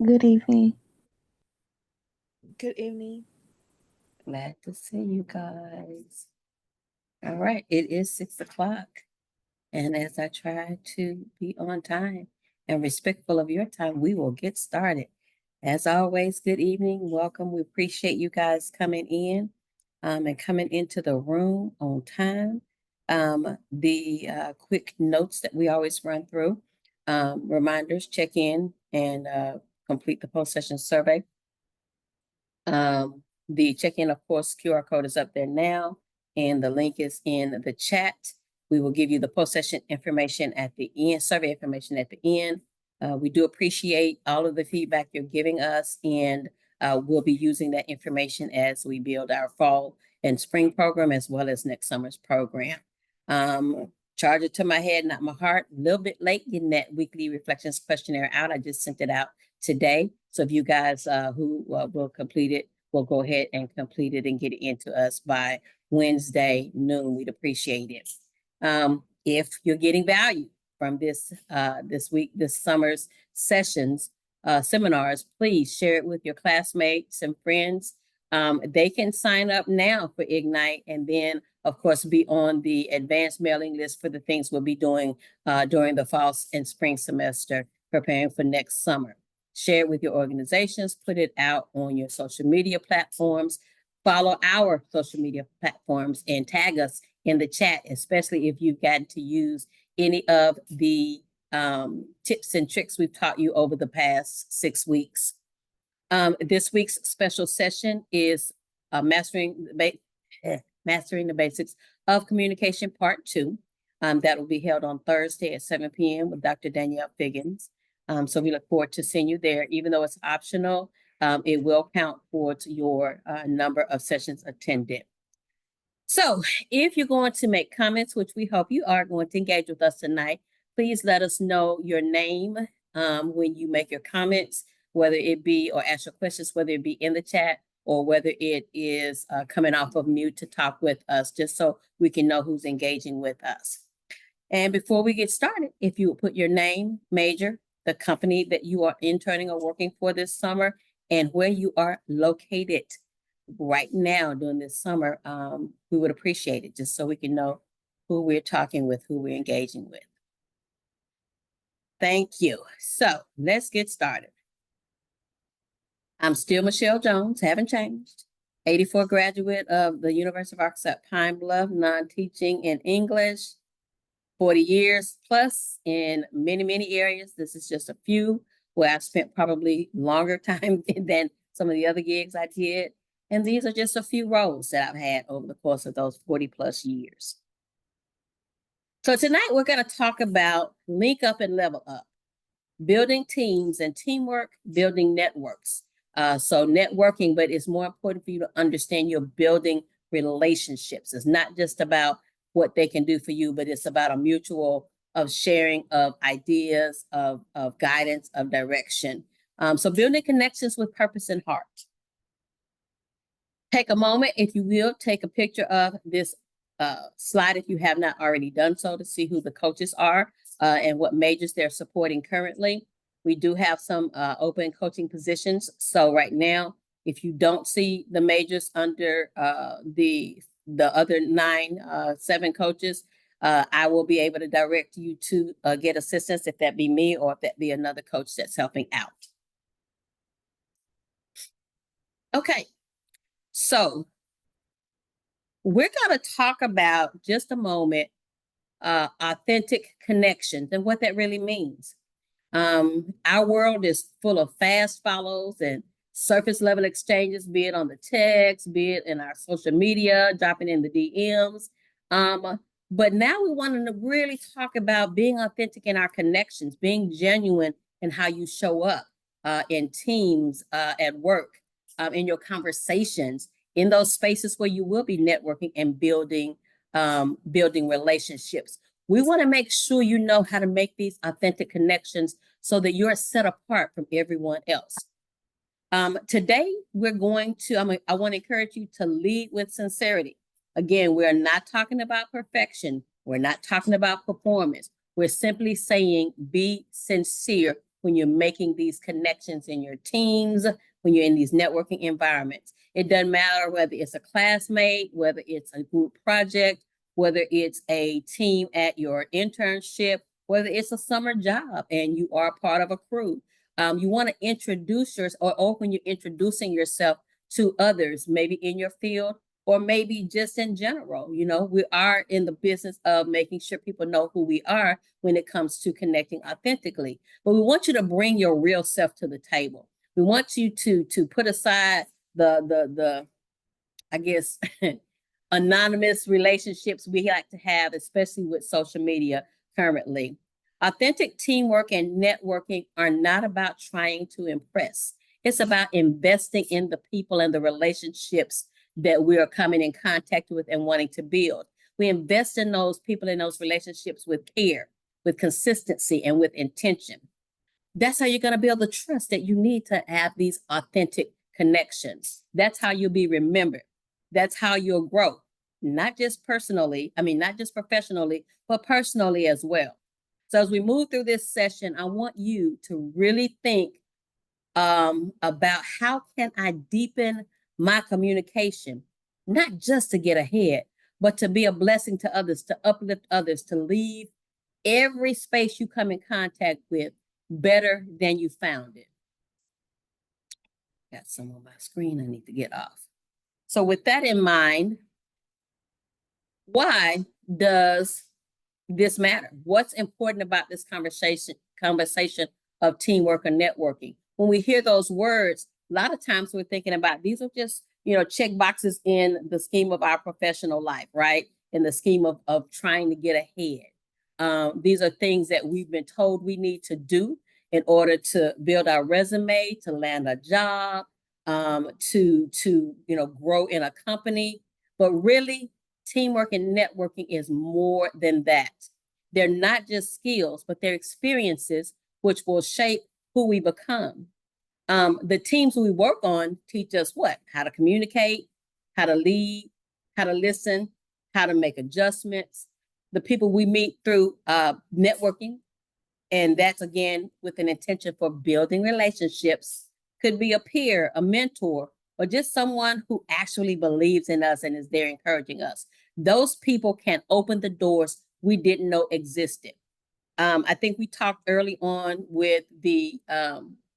Good evening. Good evening. Glad to see you guys. All right, it is 6 o'clock. And as I try to be on time and respectful of your time, we will get started. As always, good evening. Welcome. We appreciate you guys coming in and coming into the room on time. The quick notes that we always run through, reminders, check in and complete the post-session survey. The check-in, of course, QR code is up there now, and the link is in the chat. We will give you the post-session information at the end, survey information at the end. We do appreciate all of the feedback you're giving us, and we'll be using that information as we build our fall and spring program as well as next summer's program. Charge it to my head, not my heart. A little bit late getting that weekly reflections questionnaire out. I just sent it out today. So if you guys who will complete it, will go ahead and complete it and get it into us by Wednesday noon. We'd appreciate it. If you're getting value from this this summer's sessions, seminars, please share it with your classmates and friends. They can sign up now for Ignite and then, of course, be on the advanced mailing list for the things we'll be doing during the fall and spring semester, preparing for next summer. Share it with your organizations, put it out on your social media platforms, follow our social media platforms and tag us in the chat, especially if you've gotten to use any of the tips and tricks we've taught you over the past 6 weeks. This week's special session is Mastering the Basics of Communication Part 2. That will be held on Thursday at 7 p.m. with Dr. Danielle Figgins. So we look forward to seeing you there. Even though it's optional, it will count towards your number of sessions attended. So if you're going to make comments, which we hope you are going to engage with us tonight, please let us know your name when you make your comments, whether it be or ask your questions, whether it be in the chat or whether it is coming off of mute to talk with us, just so we can know who's engaging with us. And before we get started, if you would put your name, major, the company that you are interning or working for this summer, and where you are located right now during this summer, we would appreciate it, just so we can know who we're talking with, who we're engaging with. Thank you. So let's get started. I'm still Michelle Jones, haven't changed. 84 graduate of the University of Arkansas at Pine Bluff, non-teaching in English. 40 years plus in many, many areas. This is just a few where I've spent probably longer time than some of the other gigs I did. And these are just a few roles that I've had over the course of those 40 plus years. So tonight we're going to talk about link up and level up, building teams and teamwork, building networks. So networking, but it's more important for you to understand you're building relationships. It's not just about what they can do for you, but it's about a mutual of sharing of ideas, of guidance, of direction. So building connections with purpose and heart. Take a moment, if you will, take a picture of this slide if you have not already done so, to see who the coaches are and what majors they're supporting currently. We do have some open coaching positions. So right now, if you don't see the majors under the other 7 coaches, I will be able to direct you to get assistance, if that be me or if that be another coach that's helping out. Okay, so we're going to talk about just a moment authentic connections and what that really means. Our world is full of fast follows and surface level exchanges, be it on the text, be it in our social media, dropping in the DMs. But now we want to really talk about being authentic in our connections, being genuine in how you show up in teams, at work, in your conversations, in those spaces where you will be networking and building relationships. We want to make sure you know how to make these authentic connections so that you're set apart from everyone else. Today, we're going to, I want to encourage you to lead with sincerity. Again, we're not talking about perfection. We're not talking about performance. We're simply saying be sincere when you're making these connections in your teams, when you're in these networking environments. It doesn't matter whether it's a classmate, whether it's a group project, whether it's a team at your internship, whether it's a summer job and you are part of a crew. You want to introduce yourself, or when you're introducing yourself to others, maybe in your field, or maybe just in general. You know, we are in the business of making sure people know who we are when it comes to connecting authentically. But we want you to bring your real self to the table. We want you to put aside the I guess anonymous relationships we like to have, especially with social media currently. Authentic teamwork and networking are not about trying to impress. It's about investing in the people and the relationships that we are coming in contact with and wanting to build. We invest in those people and those relationships with care, with consistency, and with intention. That's how you're going to build the trust that you need to have these authentic connections. That's how you'll be remembered. That's how you'll grow, not just personally, not just professionally, but personally as well. So as we move through this session, I want you to really think about how can I deepen my communication, not just to get ahead, but to be a blessing to others, to uplift others, to leave every space you come in contact with better than you found it. Got some on my screen I need to get off. So with that in mind, why does this matter? What's important about this conversation of teamwork and networking? When we hear those words, a lot of times we're thinking about these are just, check boxes in the scheme of our professional life, right? In the scheme of trying to get ahead. These are things that we've been told we need to do in order to build our resume, to land a job, to grow in a company. But really, teamwork and networking is more than that. They're not just skills, but they're experiences which will shape who we become. The teams we work on teach us what? How to communicate, how to lead, how to listen, how to make adjustments. The people we meet through networking, and that's again with an intention for building relationships, could be a peer, a mentor, or just someone who actually believes in us and is there encouraging us. Those people can open the doors we didn't know existed. I think we talked early on with the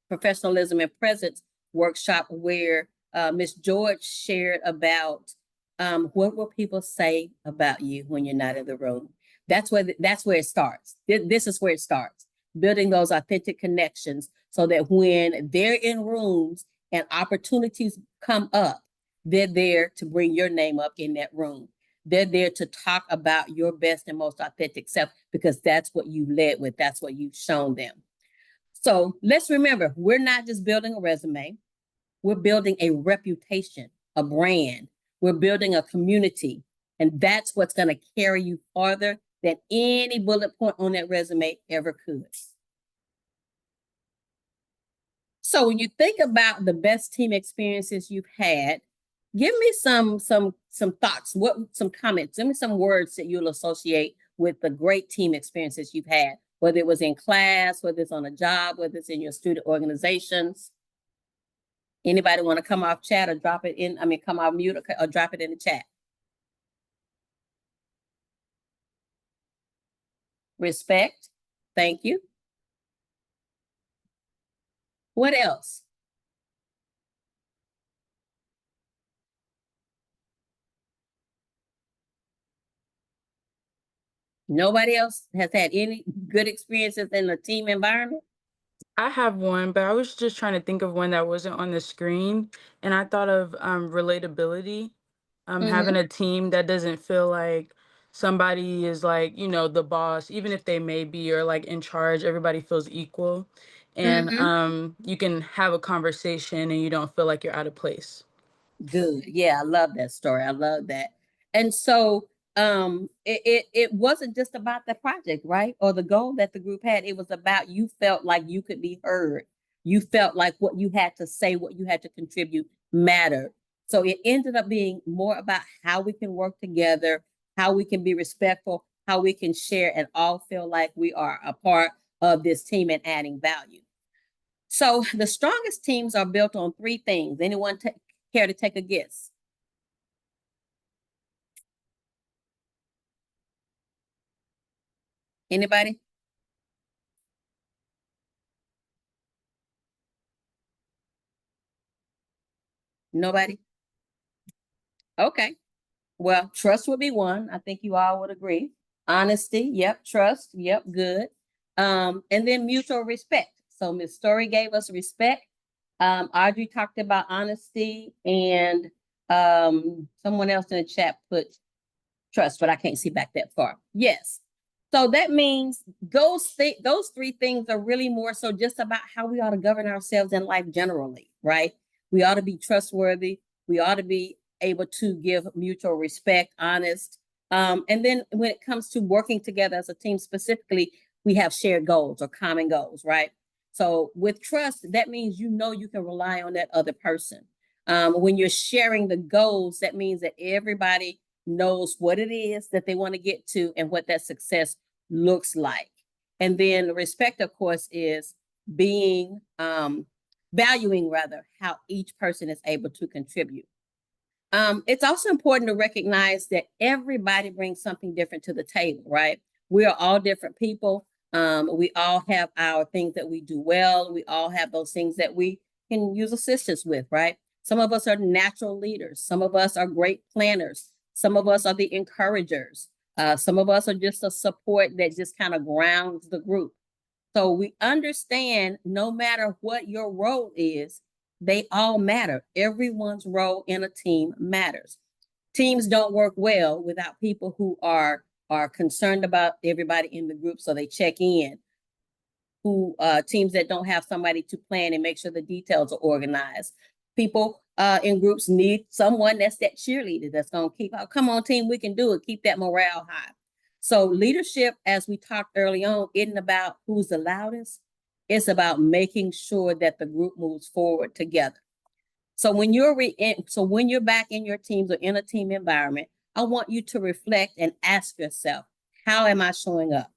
professionalism and presence workshop where Ms. George shared about what will people say about you when you're not in the room. That's where it starts. This is where it starts, building those authentic connections so that when they're in rooms and opportunities come up, they're there to bring your name up in that room. They're there to talk about your best and most authentic self because that's what you led with. That's what you've shown them. So let's remember, we're not just building a resume. We're building a reputation, a brand. We're building a community. And that's what's going to carry you farther than any bullet point on that resume ever could. So when you think about the best team experiences you've had, give me some thoughts, some comments, give me some words that you'll associate with the great team experiences you've had, whether it was in class, whether it's on a job, whether it's in your student organizations. Anybody want to come off chat or drop it in, come off mute or drop it in the chat. Respect, thank you. What else? Nobody else has had any good experiences in a team environment? I have one, but I was just trying to think of one that wasn't on the screen, and I thought of relatability. Having a team that doesn't feel like somebody is like, the boss, even if they may be or like in charge, everybody feels equal. And you can have a conversation and you don't feel like you're out of place. Good. Yeah, I love that story. I love that. And so it wasn't just about the project, right? Or the goal that the group had. It was about you felt like you could be heard. You felt like what you had to say, what you had to contribute mattered. So it ended up being more about how we can work together, how we can be respectful, how we can share and all feel like we are a part of this team and adding value. So the strongest teams are built on three things. Anyone care to take a guess? Anybody? Nobody? Okay. Well, trust would be one. I think you all would agree. Honesty, yep. Trust, yep. Good. And then mutual respect. So Ms. Story gave us respect. Audrey talked about honesty, and someone else in the chat put trust, but I can't see back that far. Yes. So that means those three things are really more so just about how we ought to govern ourselves in life generally, right? We ought to be trustworthy. We ought to be able to give mutual respect, honest. And then when it comes to working together as a team specifically, we have shared goals or common goals, right? So with trust, that means you know you can rely on that other person. When you're sharing the goals, that means that everybody knows what it is that they want to get to and what that success looks like. And then respect, of course, is being valuing rather how each person is able to contribute. It's also important to recognize that everybody brings something different to the table, right? We are all different people. We all have our things that we do well. We all have those things that we can use assistance with, right? Some of us are natural leaders. Some of us are great planners. Some of us are the encouragers. Some of us are just a support that just kind of grounds the group. So we understand no matter what your role is, they all matter. Everyone's role in a team matters. Teams don't work well without people who are concerned about everybody in the group, so they check in. Teams that don't have somebody to plan and make sure the details are organized. People in groups need someone that's that cheerleader that's going to keep out. Come on, team, we can do it. Keep that morale high. So leadership, as we talked early on, isn't about who's the loudest. It's about making sure that the group moves forward together. So when you're back in your teams or in a team environment, I want you to reflect and ask yourself, how am I showing up?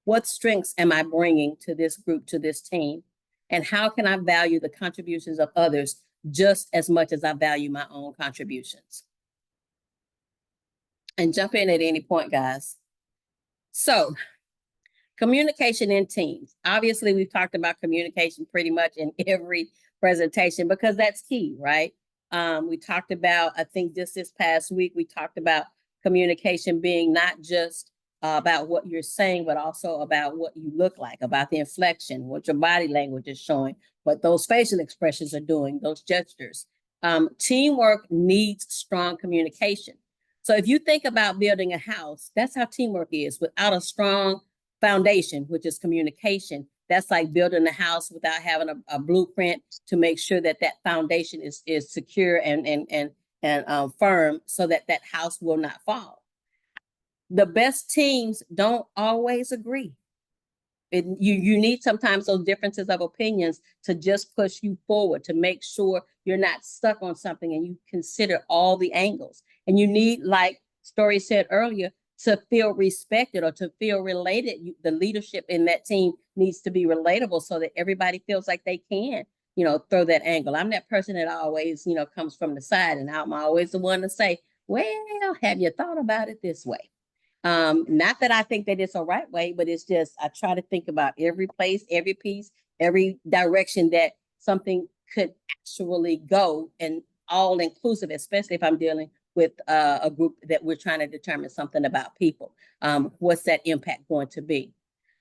What strengths am I bringing to this group, to this team? And how can I value the contributions of others just as much as I value my own contributions? And jump in at any point, guys. So communication in teams. Obviously, we've talked about communication pretty much in every presentation because that's key, right? We talked about, I think just this past week, we talked about communication being not just about what you're saying, but also about what you look like, about the inflection, what your body language is showing, what those facial expressions are doing, those gestures. Teamwork needs strong communication. So if you think about building a house, that's how teamwork is. Without a strong foundation, which is communication, that's like building a house without having a blueprint to make sure that that foundation is secure and firm so that that house will not fall. The best teams don't always agree. You need sometimes those differences of opinions to just push you forward, to make sure you're not stuck on something and you consider all the angles. And you need, like Story said earlier, to feel respected or to feel related. The leadership in that team needs to be relatable so that everybody feels like they can, throw that angle. I'm that person that always, comes from the side, and I'm always the one to say, well, have you thought about it this way? Not that I think that it's a right way, but it's just, I try to think about every place, every piece, every direction that something could actually go, and all inclusive, especially if I'm dealing with a group that we're trying to determine something about people. What's that impact going to be?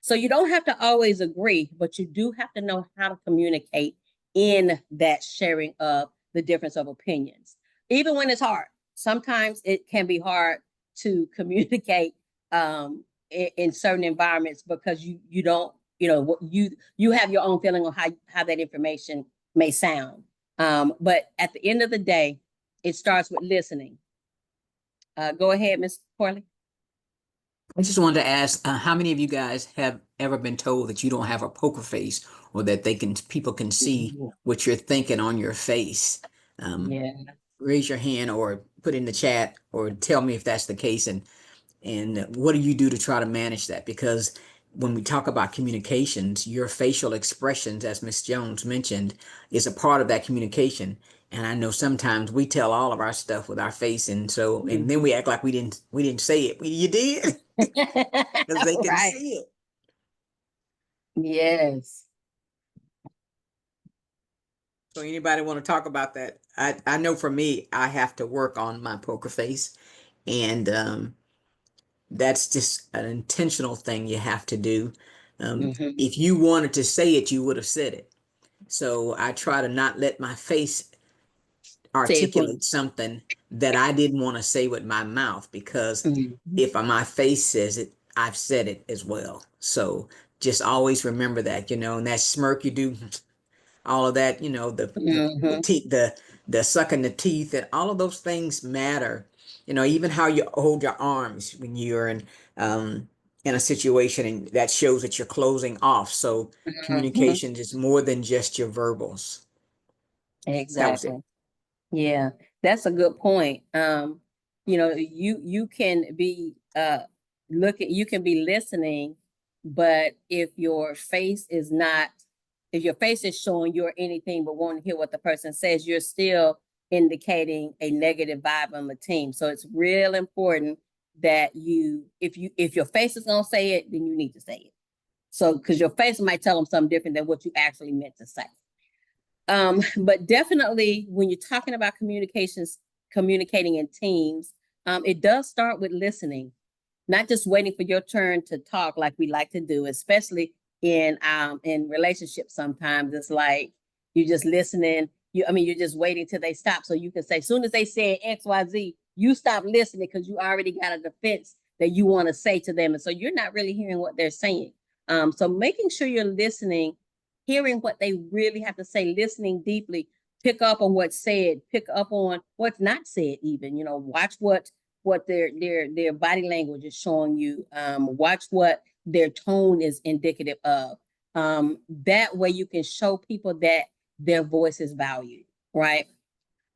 So you don't have to always agree, but you do have to know how to communicate in that sharing of the difference of opinions. Even when it's hard, sometimes it can be hard to communicate in certain environments because you don't, you have your own feeling on how that information may sound. But at the end of the day, it starts with listening. Go ahead, Ms. Corley. I just wanted to ask, how many of you guys have ever been told that you don't have a poker face, or that people can see what you're thinking on your face? Yeah. Raise your hand or put in the chat or tell me if that's the case, and what do you do to try to manage that? Because when we talk about communications, your facial expressions, as Miss Jones mentioned, is a part of that communication. And I know sometimes we tell all of our stuff with our face, and so, and then we act like we didn't say it. You did, because they can Right. see it. Yes. So anybody want to talk about that? I know for me, I have to work on my poker face, and that's just an intentional thing you have to do. Mhm. If you wanted to say it, you would have said it. So I try to not let my face Say it for articulate something that I didn't want to say with my mouth, because Mhm. if my face says it, I've said it as well. So just always remember that, and that smirk you do, all of that, Mhm. the sucking the teeth, and all of those things matter. Even how you hold your arms when you're in a situation, and that shows that you're closing off. So Mhm. communications is more than just your verbals. That was it. Exactly. Yeah, that's a good point. You can be you can be listening, but if your face is showing you're anything but want to hear what the person says, you're still indicating a negative vibe on the team. So it's real important that if your face is gonna say it, then you need to say it. So because your face might tell them something different than what you actually meant to say. But definitely when you're talking about communicating in teams, it does start with listening, not just waiting for your turn to talk like we like to do, especially in relationships. Sometimes it's like you're just listening. You're just waiting till they stop so you can say, as soon as they say XYZ, you stop listening because you already got a defense that you want to say to them. And so you're not really hearing what they're saying. So making sure you're listening, hearing what they really have to say, listening deeply, pick up on what's said, pick up on what's not said, even, watch what their body language is showing you. Watch what their tone is indicative of. That way you can show people that their voice is valued, right?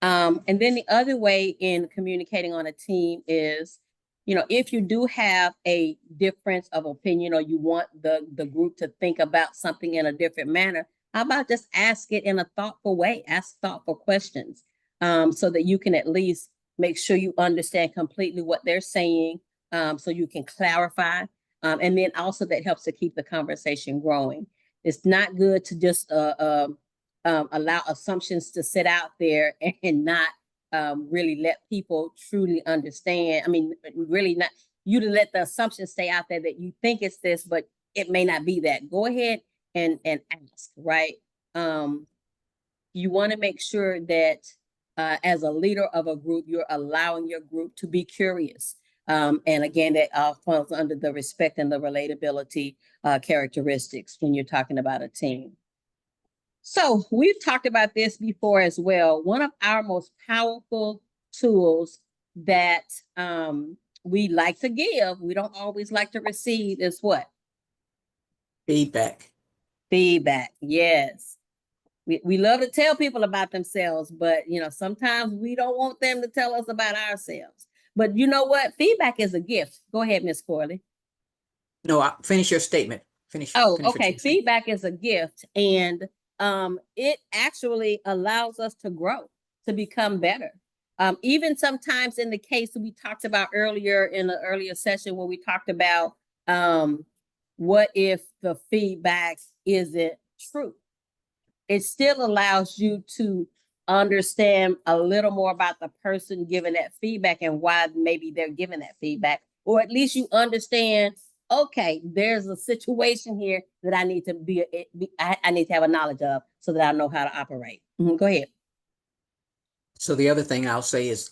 And then the other way in communicating on a team is, if you do have a difference of opinion, or you want the group to think about something in a different manner, how about just ask it in a thoughtful way? Ask thoughtful questions, so that you can at least make sure you understand completely what they're saying, so you can clarify. And then also that helps to keep the conversation growing. It's not good to just allow assumptions to sit out there and not really let people truly understand. Really not you to let the assumption stay out there that you think it's this, but it may not be that. Go ahead and ask, right? You want to make sure that as a leader of a group, you're allowing your group to be curious. And again, that falls under the respect and the relatability characteristics when you're talking about a team. So we've talked about this before as well. One of our most powerful tools that we like to give, we don't always like to receive, is what? Feedback. Feedback. Yes. We love to tell people about themselves, but sometimes we don't want them to tell us about ourselves. But you know what? Feedback is a gift. Go ahead, Miss Corley. No, finish your statement. Oh, Finish what okay. you're saying. Feedback is a gift, and it actually allows us to grow, to become better. Even sometimes in the case that we talked about earlier in the earlier session, when we talked about what if the feedback isn't true, it still allows you to understand a little more about the person giving that feedback and why maybe they're giving that feedback, or at least you understand, okay, there's a situation here that I need to I need to have a knowledge of so that I know how to operate. Go ahead. So the other thing I'll say is,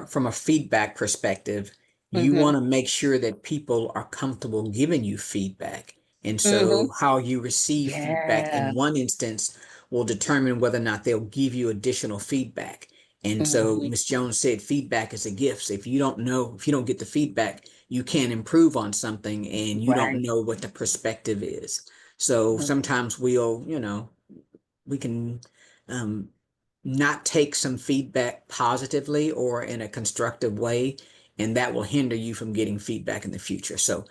from a feedback perspective, you Mm-hmm. want to make sure that people are comfortable giving you feedback. And Mm-hmm. so how you receive feedback Yeah. in one instance will determine whether or not they'll give you additional feedback. And so Mm-hmm. Ms. Jones said feedback is a gift. So if you don't get the feedback, you can't improve on something, and you don't Right. know what the perspective is. So sometimes we can um, not take some feedback positively or in a constructive way, and that will hinder you from getting feedback in the future. So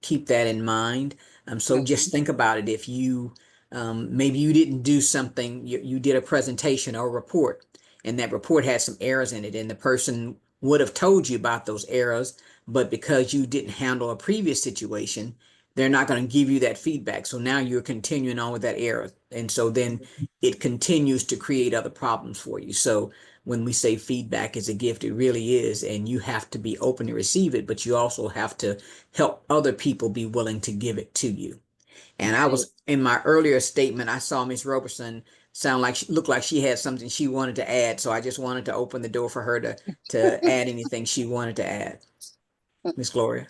keep that in mind. So Okay. just think about it. If you, maybe you didn't do something, you did a presentation or a report, and that report had some errors in it, and the person would have told you about those errors, but because you didn't handle a previous situation, they're not going to give you that feedback. So now you're continuing on with that error. And so then it continues to create other problems for you. So when we say feedback is a gift, it really is. And you have to be open to receive it, but you also have to help other people be willing to give it to you. And I was in my earlier statement, I saw Miss Roberson sound like she looked like she had something she wanted to add. So I just wanted to open the door for her to add anything she wanted to add. Miss Gloria.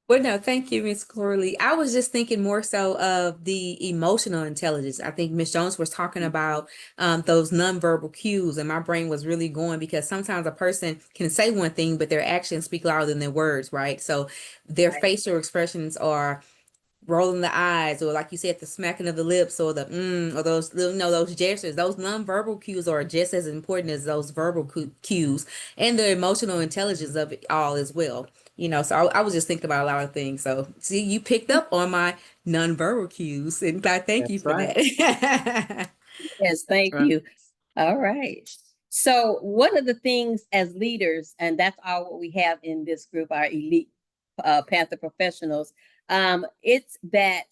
Well, no, thank you, Miss Corley. I was just thinking more so of the emotional intelligence. I think Miss Jones was talking about those nonverbal cues, and my brain was really going because sometimes a person can say one thing, but their actions speak louder than their words, right? So their Right. facial expressions are rolling the eyes, or like you said, the smacking of the lips, or the or those little, those gestures. Those nonverbal cues are just as important as those verbal cues, and the emotional intelligence of it all as well. So I was just thinking about a lot of things. So see, you picked up on my nonverbal cues, and I thank you That's for right. that. Yes, thank Right. you. All right. So one of the things as leaders, and that's all what we have in this group, our elite Panther professionals, it's that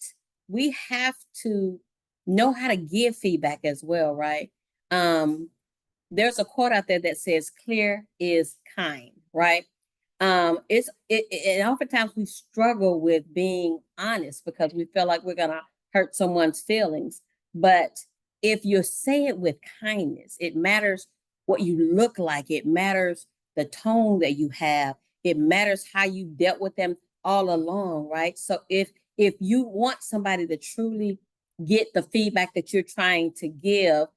we have to know how to give feedback as well, right? There's a quote out there that says, "Clear is kind," right? And oftentimes we struggle with being honest because we feel like we're gonna hurt someone's feelings. But if you say it with kindness, it matters what you look like, it matters the tone that you have, it matters how you dealt with them all along, right? So if you want somebody to truly get the feedback that you're trying to give,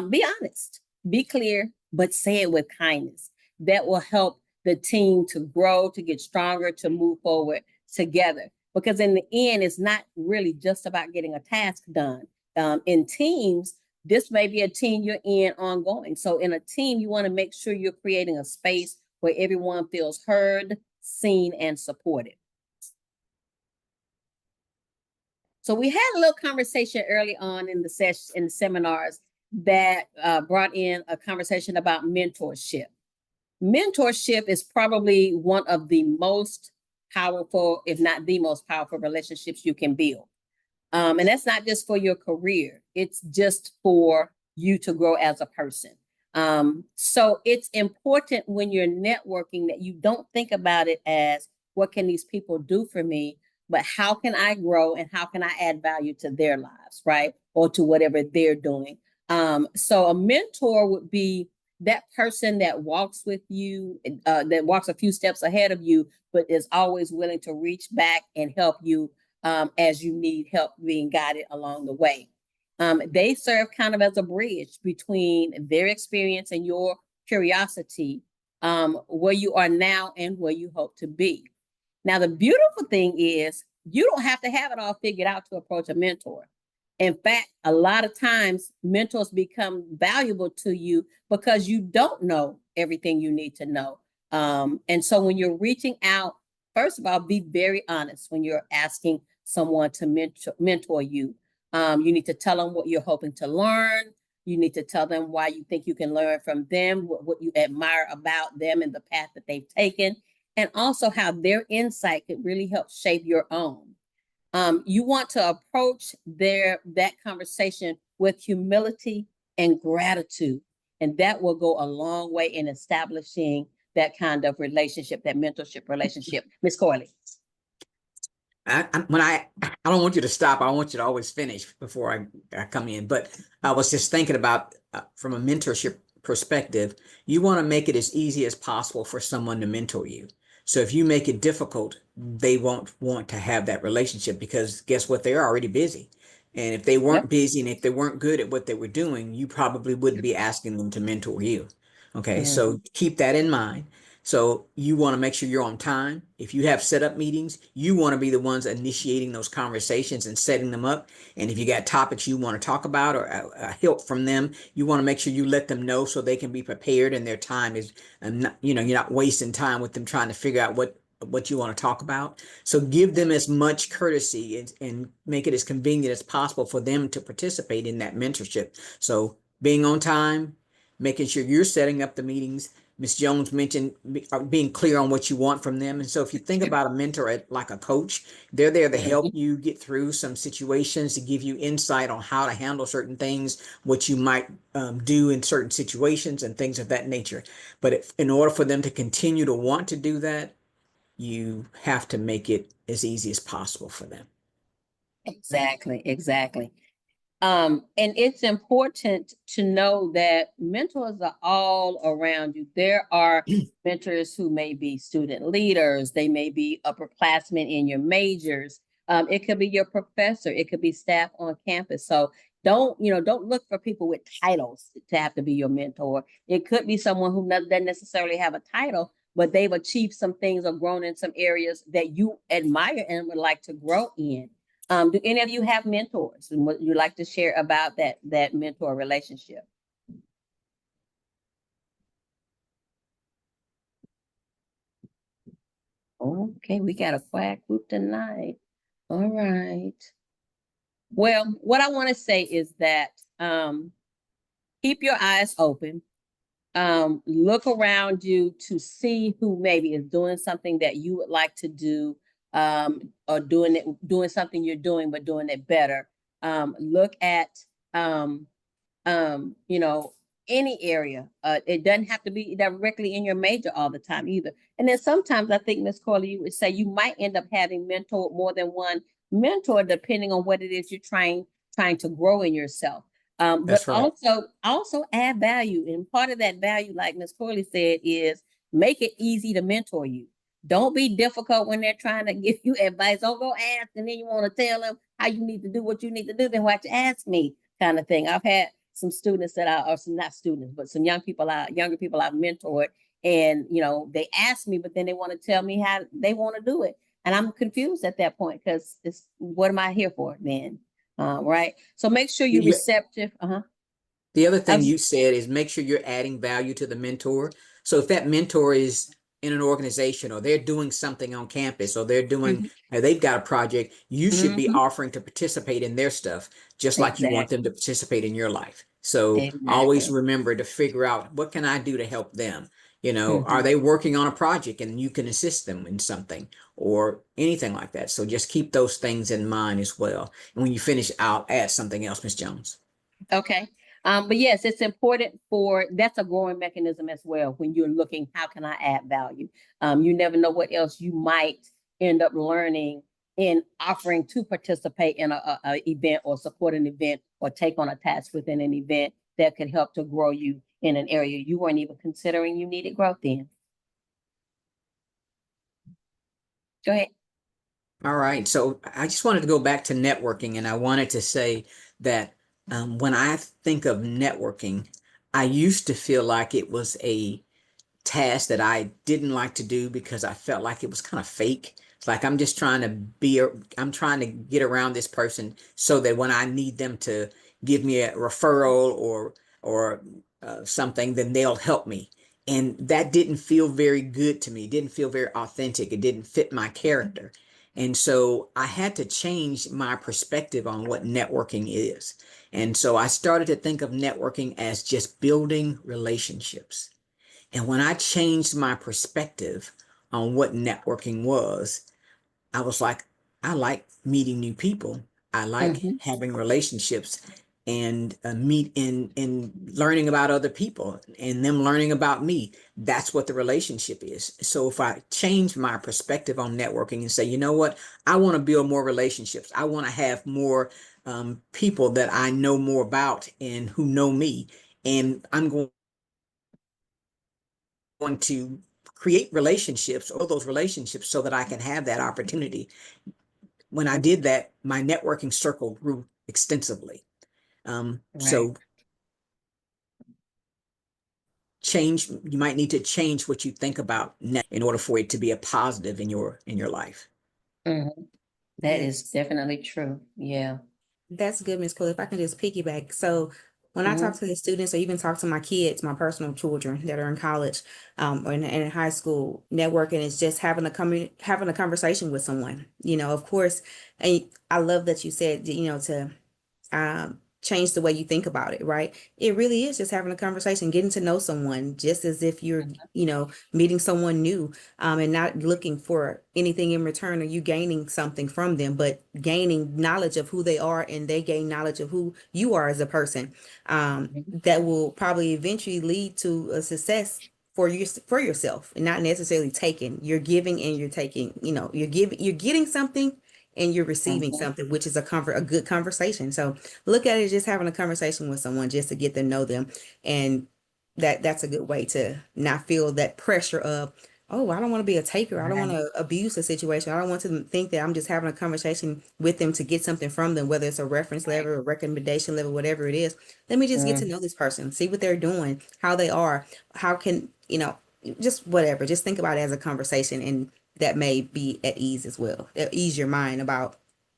be honest, be clear, but say it with kindness. That will help the team to grow, to get stronger, to move forward together. Because in the end, it's not really just about getting a task done. In teams, this may be a team you're in ongoing. So in a team, you want to make sure you're creating a space where everyone feels heard, seen, and supported. So we had a little conversation early on in the session, in the seminars, that brought in a conversation about mentorship. Mentorship is probably one of the most powerful, if not the most powerful, relationships you can build. And that's not just for your career, it's just for you to grow as a person. So it's important when you're networking that you don't think about it as, what can these people do for me? But how can I grow and how can I add value to their lives, right? Or to whatever they're doing. So a mentor would be that person that walks with you, that walks a few steps ahead of you, but is always willing to reach back and help you as you need help being guided along the way. They serve kind of as a bridge between their experience and your curiosity, where you are now and where you hope to be. Now, the beautiful thing is you don't have to have it all figured out to approach a mentor. In fact, a lot of times mentors become valuable to you because you don't know everything you need to know. And so when you're reaching out, first of all, be very honest when you're asking someone to mentor you. You need to tell them what you're hoping to learn. You need to tell them why you think you can learn from them, what you admire about them and the path that they've taken, and also how their insight could really help shape your own. You want to approach that conversation with humility and gratitude, and that will go a long way in establishing that kind of relationship, that mentorship relationship. Ms. Corley. I don't want you to stop. I want you to always finish before I come in. But I was just thinking about from a mentorship perspective, you want to make it as easy as possible for someone to mentor you. So if you make it difficult, they won't want to have that relationship because guess what? They're already busy. And if they weren't busy and if they weren't good at what they were doing, you probably wouldn't be asking them to mentor you. Okay, so keep that in mind. So you want to make sure you're on time. If you have setup meetings, you want to be the ones initiating those conversations and setting them up. And if you got topics you want to talk about or help from them, you want to make sure you let them know so they can be prepared and their time is, not, you're not wasting time with them trying to figure out what what you want to talk about. So give them as much courtesy and make it as convenient as possible for them to participate in that mentorship. So being on time, making sure you're setting up the meetings. Ms. Jones mentioned being clear on what you want from them. And so if you think about a mentor like a coach, they're there to help you get through some situations, to give you insight on how to handle certain things, what you might do in certain situations and things of that nature. But in order for them to continue to want to do that, you have to make it as easy as possible for them. Exactly, exactly. And it's important to know that mentors are all around you. There are mentors who may be student leaders, they may be upperclassmen in your majors. It could be your professor, it could be staff on campus. So don't look for people with titles to have to be your mentor. It could be someone who doesn't necessarily have a title, but they've achieved some things or grown in some areas that you admire and would like to grow in. Do any of you have mentors, and what you like to share about that mentor relationship? Okay, we got a quiet group tonight. All right. Well, what I want to say is that keep your eyes open. Look around you to see who maybe is doing something that you would like to do, or doing something you're doing, but doing it better. Look at, you know, any area. It doesn't have to be directly in your major all the time either. And then sometimes I think, Ms. Corley, you would say you might end up having mentored more than one mentor, depending on what it is you're trying to grow in yourself. But That's right. also add value. And part of that value, like Ms. Corley said, is make it easy to mentor you. Don't be difficult when they're trying to give you advice. Don't go ask and then you want to tell them how you need to do what you need to do. Then why you ask me, kind of thing. I've had some students or some not students, but some younger people I've mentored, and they ask me, but then they want to tell me how they want to do it, and I'm confused at that point because it's what am I here for then? Right. So make sure you're receptive. The other thing you said is make sure you're adding value to the mentor. So if that mentor is in an organization or they're doing something on campus or they've got a project, you should be offering to participate in their stuff, just like you want them to participate in your life. So always remember to figure out, what can I do to help them? Are they working on a project and you can assist them in something or anything like that? So just keep those things in mind as well. And when you finish, I'll add something else, Ms. Jones. Okay. But yes, it's important that's a growing mechanism as well. When you're looking, how can I add value? You never know what else you might end up learning in offering to participate in a event or support an event or take on a task within an event that could help to grow you in an area you weren't even considering you needed growth in. Go ahead. All right. So I just wanted to go back to networking, and I wanted to say that when I think of networking, I used to feel like it was a task that I didn't like to do because I felt like it was kind of fake. It's like I'm just trying to I'm trying to get around this person so that when I need them to give me a referral or something, then they'll help me. And that didn't feel very good to me. It didn't feel very authentic. It didn't fit my character. And so I had to change my perspective on what networking is. And so I started to think of networking as just building relationships. And when I changed my perspective on what networking was, I was like, I like meeting new people. I like having relationships and meet in learning about other people and them learning about me. That's what the relationship is. So if I change my perspective on networking and say, you know what, I want to build more relationships. I want to have more people that I know more about and who know me. And I'm going to create relationships or those relationships so that I can have that opportunity. When I did that, my networking circle grew extensively. So you might need to change what you think about net in order for it to be a positive in your life. That is definitely true. Yeah. That's good, Ms. Cole. If I can just piggyback. So when I talk to the students or even talk to my kids, my personal children that are in college, or in high school, networking is just having a conversation with someone, of course. And I love that you said, to change the way you think about it, right? It really is just having a conversation, getting to know someone, just as if you're, meeting someone new, and not looking for anything in return or you gaining something from them, but gaining knowledge of who they are and they gain knowledge of who you are as a person. That will probably eventually lead to a success for yourself, and not necessarily taking. You're giving and you're taking, you're getting something and you're receiving something, which is a good conversation. So look at it as just having a conversation with someone just to get to know them. And that's a good way to not feel that pressure of, oh, I don't want to be a taker. I don't want to abuse the situation. I don't want to think that I'm just having a conversation with them to get something from them, whether it's a reference level, a recommendation level, whatever it is. Let me just get to know this person, see what they're doing, how they are, how can, just whatever. Just think about it as a conversation, and that may be at ease as well. It'll ease your mind about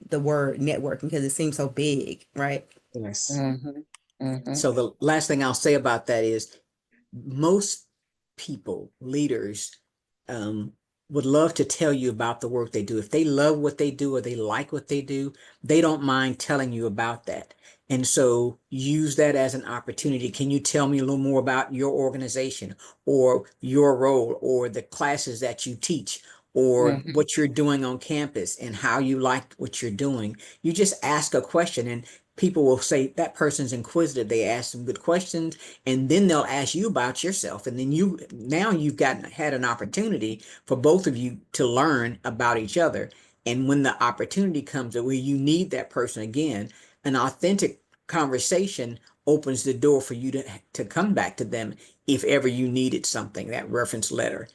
the word networking because it seems so big, right? Yes. Mm-hmm. So the last thing I'll say about that is most people, leaders, would love to tell you about the work they do. If they love what they do or they like what they do, they don't mind telling you about that. And so use that as an opportunity. Can you tell me a little more about your organization or your role or the classes that you teach or what you're doing on campus and how you like what you're doing? You just ask a question and people will say that person's inquisitive. They ask some good questions and then they'll ask you about yourself. And then you've had an opportunity for both of you to learn about each other. And when the opportunity comes where you need that person again, an authentic conversation opens the door for you to come back to them if ever you needed something, that reference letter,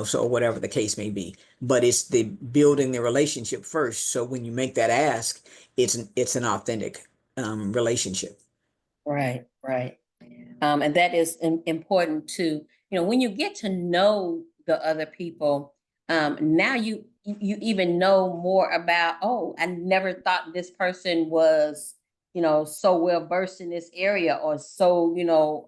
so whatever the case may be. But it's the building the relationship first. So when you make that ask, it's an authentic relationship. Right. And that is important too. When you get to know the other people, now you even know more about, oh, I never thought this person was, so well versed in this area or so,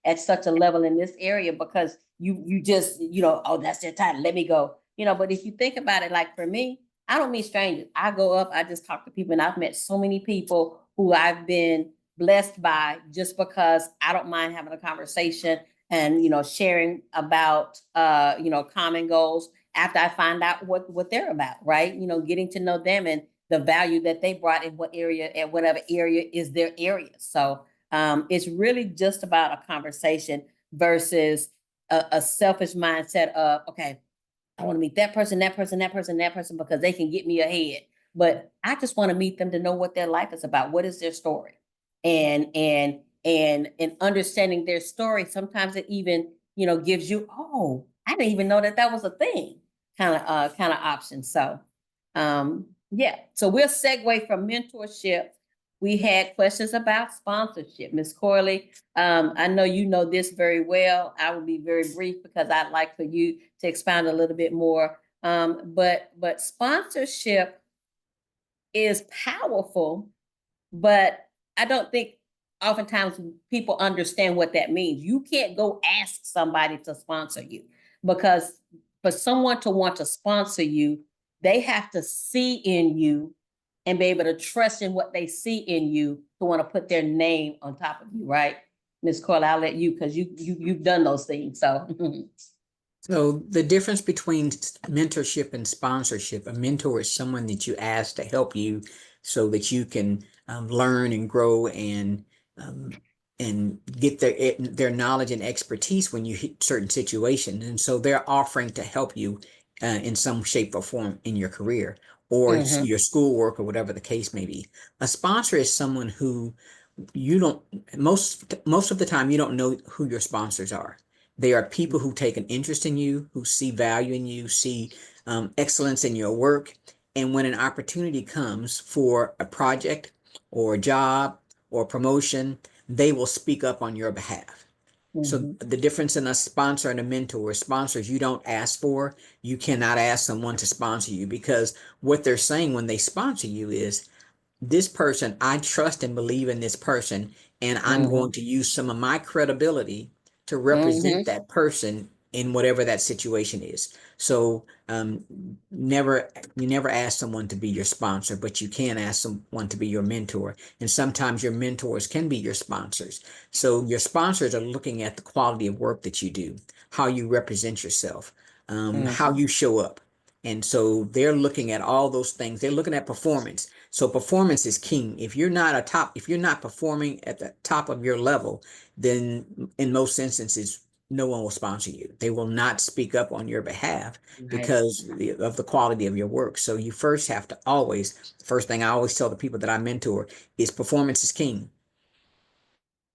at such a level in this area because you just, oh, that's their title. Let me go. But if you think about it, like for me, I don't meet strangers. I go up, I just talk to people, and I've met so many people who I've been blessed by just because I don't mind having a conversation and sharing about common goals after I find out what they're about, right? Getting to know them and the value that they brought in what area and whatever area is their area. So it's really just about a conversation versus a selfish mindset of, okay, I want to meet that person, that person, that person, that person because they can get me ahead. But I just want to meet them to know what their life is about. What is their story? And understanding their story, sometimes it even, gives you, oh, I didn't even know that was a thing kind of option. So yeah. So we'll segue from mentorship. We had questions about sponsorship. Ms. Corley, I know you know this very well. I will be very brief because I'd like for you to expound a little bit more. But sponsorship is powerful, but I don't think oftentimes people understand what that means. You can't go ask somebody to sponsor you because for someone to want to sponsor you, they have to see in you and be able to trust in what they see in you to want to put their name on top of you, right? Ms. Cole, I'll let you because you've done those things. So So the difference between mentorship and sponsorship, a mentor is someone that you ask to help you so that you can learn and grow and get their knowledge and expertise when you hit certain situations. And so they're offering to help you in some shape or form in your career or your schoolwork or whatever the case may be. A sponsor is someone who you don't, most of the time, you don't know who your sponsors are. They are people who take an interest in you, who see value in you, see excellence in your work. And when an opportunity comes for a project or a job or promotion, they will speak up on your behalf. So the difference in a sponsor and a mentor, sponsors you don't ask for, you cannot ask someone to sponsor you because what they're saying when they sponsor you is, this person, I trust and believe in this person, and I'm Mm-hmm. going to use some of my credibility to Mm-hmm. represent that person in whatever that situation is. So never you never ask someone to be your sponsor, but you can ask someone to be your mentor. And sometimes your mentors can be your sponsors. So your sponsors are looking at the quality of work that you do, how you represent yourself, how you show up. And so they're looking at all those things. They're looking at performance. So performance is king. If you're not performing at the top of your level, then in most instances, no one will sponsor you. They will not speak up on your behalf Right. because of the quality of your work. So you first have to always, first thing I always tell the people that I mentor is performance is king.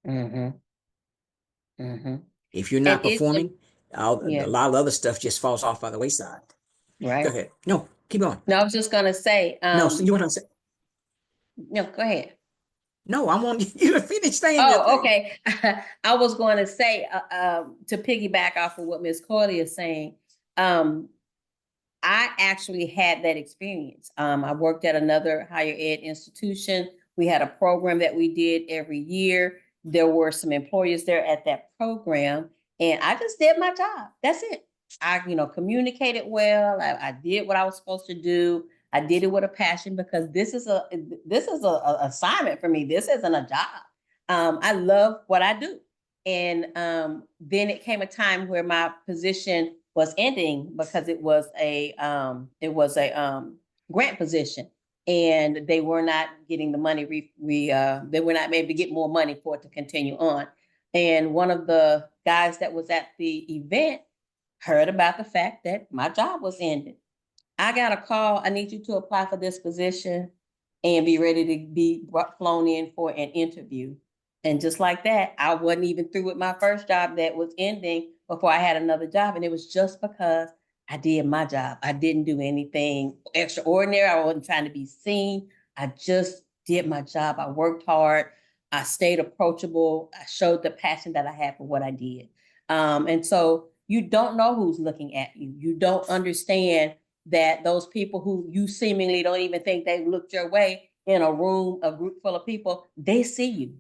Mm-hmm. Mm-hmm. If you're And not performing, a yeah, lot of other stuff just falls off by the wayside. Go right. ahead. No, keep going. No, I was just gonna say, No, so you want to say? no, go ahead. No, I want you to finish saying your Oh, thing. okay. I was going to say, to piggyback off of what Miss Corley is saying, um, I actually had that experience. I worked at another higher ed institution. We had a program that we did every year. There were some employees there at that program, and I just did my job. That's it. I, communicated well. I did what I was supposed to do. I did it with a passion because this is a assignment for me. This isn't a job. I love what I do. And then it came a time where my position was ending because it was a grant position, and they were not getting the money. They were not able to get more money for it to continue on. And one of the guys that was at the event heard about the fact that my job was ending. I got a call. I need you to apply for this position and be ready to be flown in for an interview. And just like that, I wasn't even through with my first job that was ending before I had another job. And it was just because I did my job. I didn't do anything extraordinary. I wasn't trying to be seen. I just did my job. I worked hard. I stayed approachable. I showed the passion that I had for what I did. And so you don't know who's looking at you. You don't understand that those people who you seemingly don't even think they looked your way in a room, a group full of people, they see you.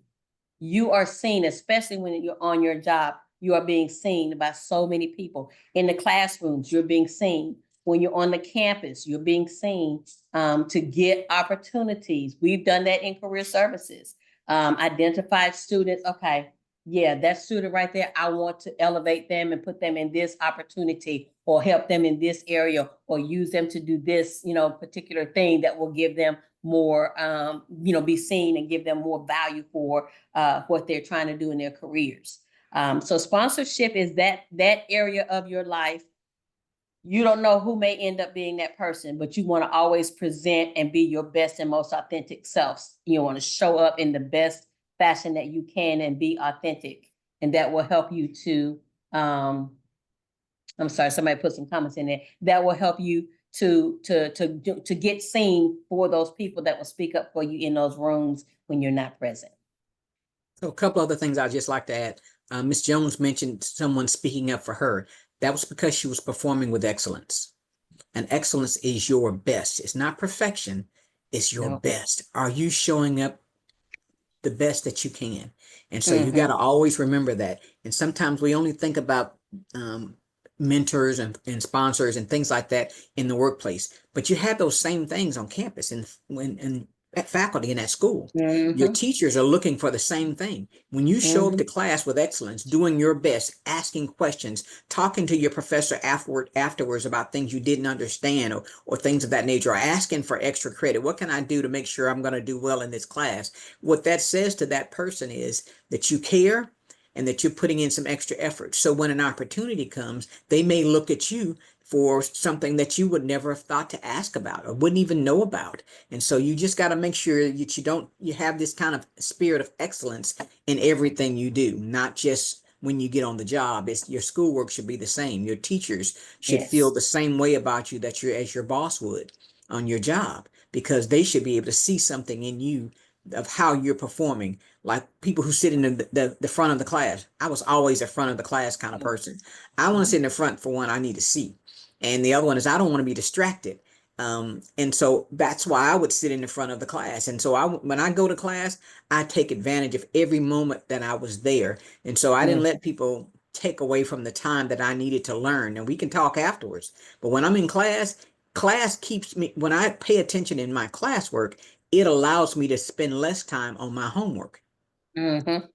You are seen, especially when you're on your job. You are being seen by so many people. In the classrooms, you're being seen. When you're on the campus, you're being seen to get opportunities. We've done that in career services. Identified students, okay, yeah, that student right there, I want to elevate them and put them in this opportunity or help them in this area or use them to do this, particular thing that will give them more, be seen and give them more value for what they're trying to do in their careers. So sponsorship is that area of your life. You don't know who may end up being that person, but you want to always present and be your best and most authentic selves. You want to show up in the best fashion that you can and be authentic. And that will help you to, I'm sorry, somebody put some comments in there. That will help you to get seen for those people that will speak up for you in those rooms when you're not present. So a couple other things I'd just like to add. Ms. Jones mentioned someone speaking up for her. That was because she was performing with excellence. And excellence is your best. It's not perfection. It's your best. Are you showing up the best that you can? And so you got to always remember that. And sometimes we only think about mentors and sponsors and things like that in the workplace, but you have those same things on campus and when at faculty and at school. Your teachers are looking for the same thing. When you show up to class with excellence, doing your best, asking questions, talking to your professor afterwards about things you didn't understand or things of that nature, or asking for extra credit. What can I do to make sure I'm going to do well in this class? What that says to that person is that you care and that you're putting in some extra effort. So when an opportunity comes, they may look at you for something that you would never have thought to ask about or wouldn't even know about. And so you just got to make sure that you have this kind of spirit of excellence in everything you do, not just when you get on the job. It's your schoolwork should be the same. Your teachers should feel the same way about you that as your boss would on your job, because they should be able to see something in you of how you're performing. Like people who sit in the front of the class. I was always a front of the class kind of person. I want to sit in the front. For one, I need to see. And the other one is I don't want to be distracted. And so that's why I would sit in the front of the class. And so when I go to class, I take advantage of every moment that I was there. And so I didn't let people take away from the time that I needed to learn. And we can talk afterwards. But when I'm in class, class keeps me, when I pay attention in my classwork, it allows me to spend less time on my homework. Mm-hmm.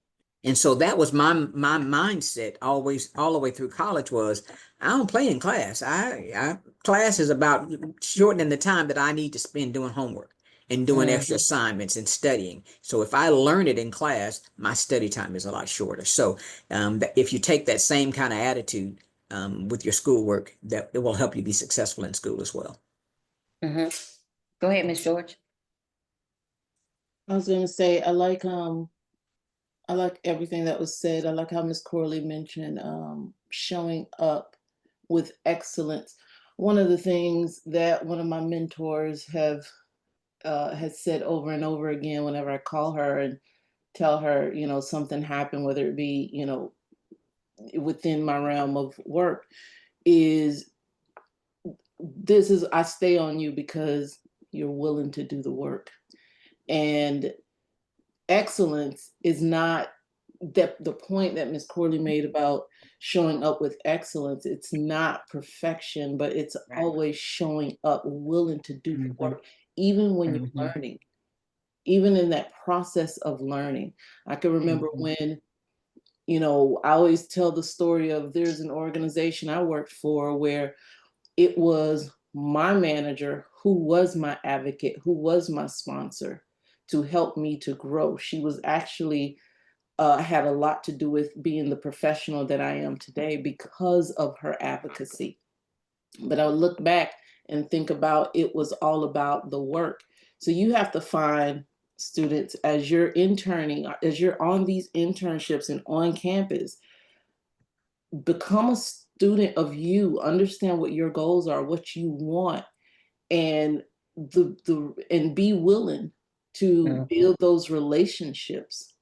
And so that was my mindset always all the way through college was I don't play in class. I class is about shortening the time that I need to spend doing homework and doing extra assignments and studying. So if I learn it in class, my study time is a lot shorter. So if you take that same kind of attitude with your schoolwork, that it will help you be successful in school as well. Mm-hmm. Go ahead, Miss George. I was gonna say I like everything that was said. I like how Miss Corley mentioned showing up with excellence. One of the things that one of my mentors has said over and over again whenever I call her and tell her, you know, something happened, whether it be, you know, within my realm of work, is I stay on you because you're willing to do the work. And excellence is not that the point that Miss Corley made about showing up with excellence. It's not perfection, but it's always showing up, willing to do the work, even when you're learning, even in that process of learning. I can remember when, you know, I always tell the story of there's an organization I worked for where it was my manager who was my advocate, who was my sponsor to help me to grow. She was actually had a lot to do with being the professional that I am today because of her advocacy. But I would look back and think about it was all about the work. So you have to find students as you're interning, as you're on these internships and on campus, become a student of you, understand what your goals are, what you want, and and be willing to build those relationships,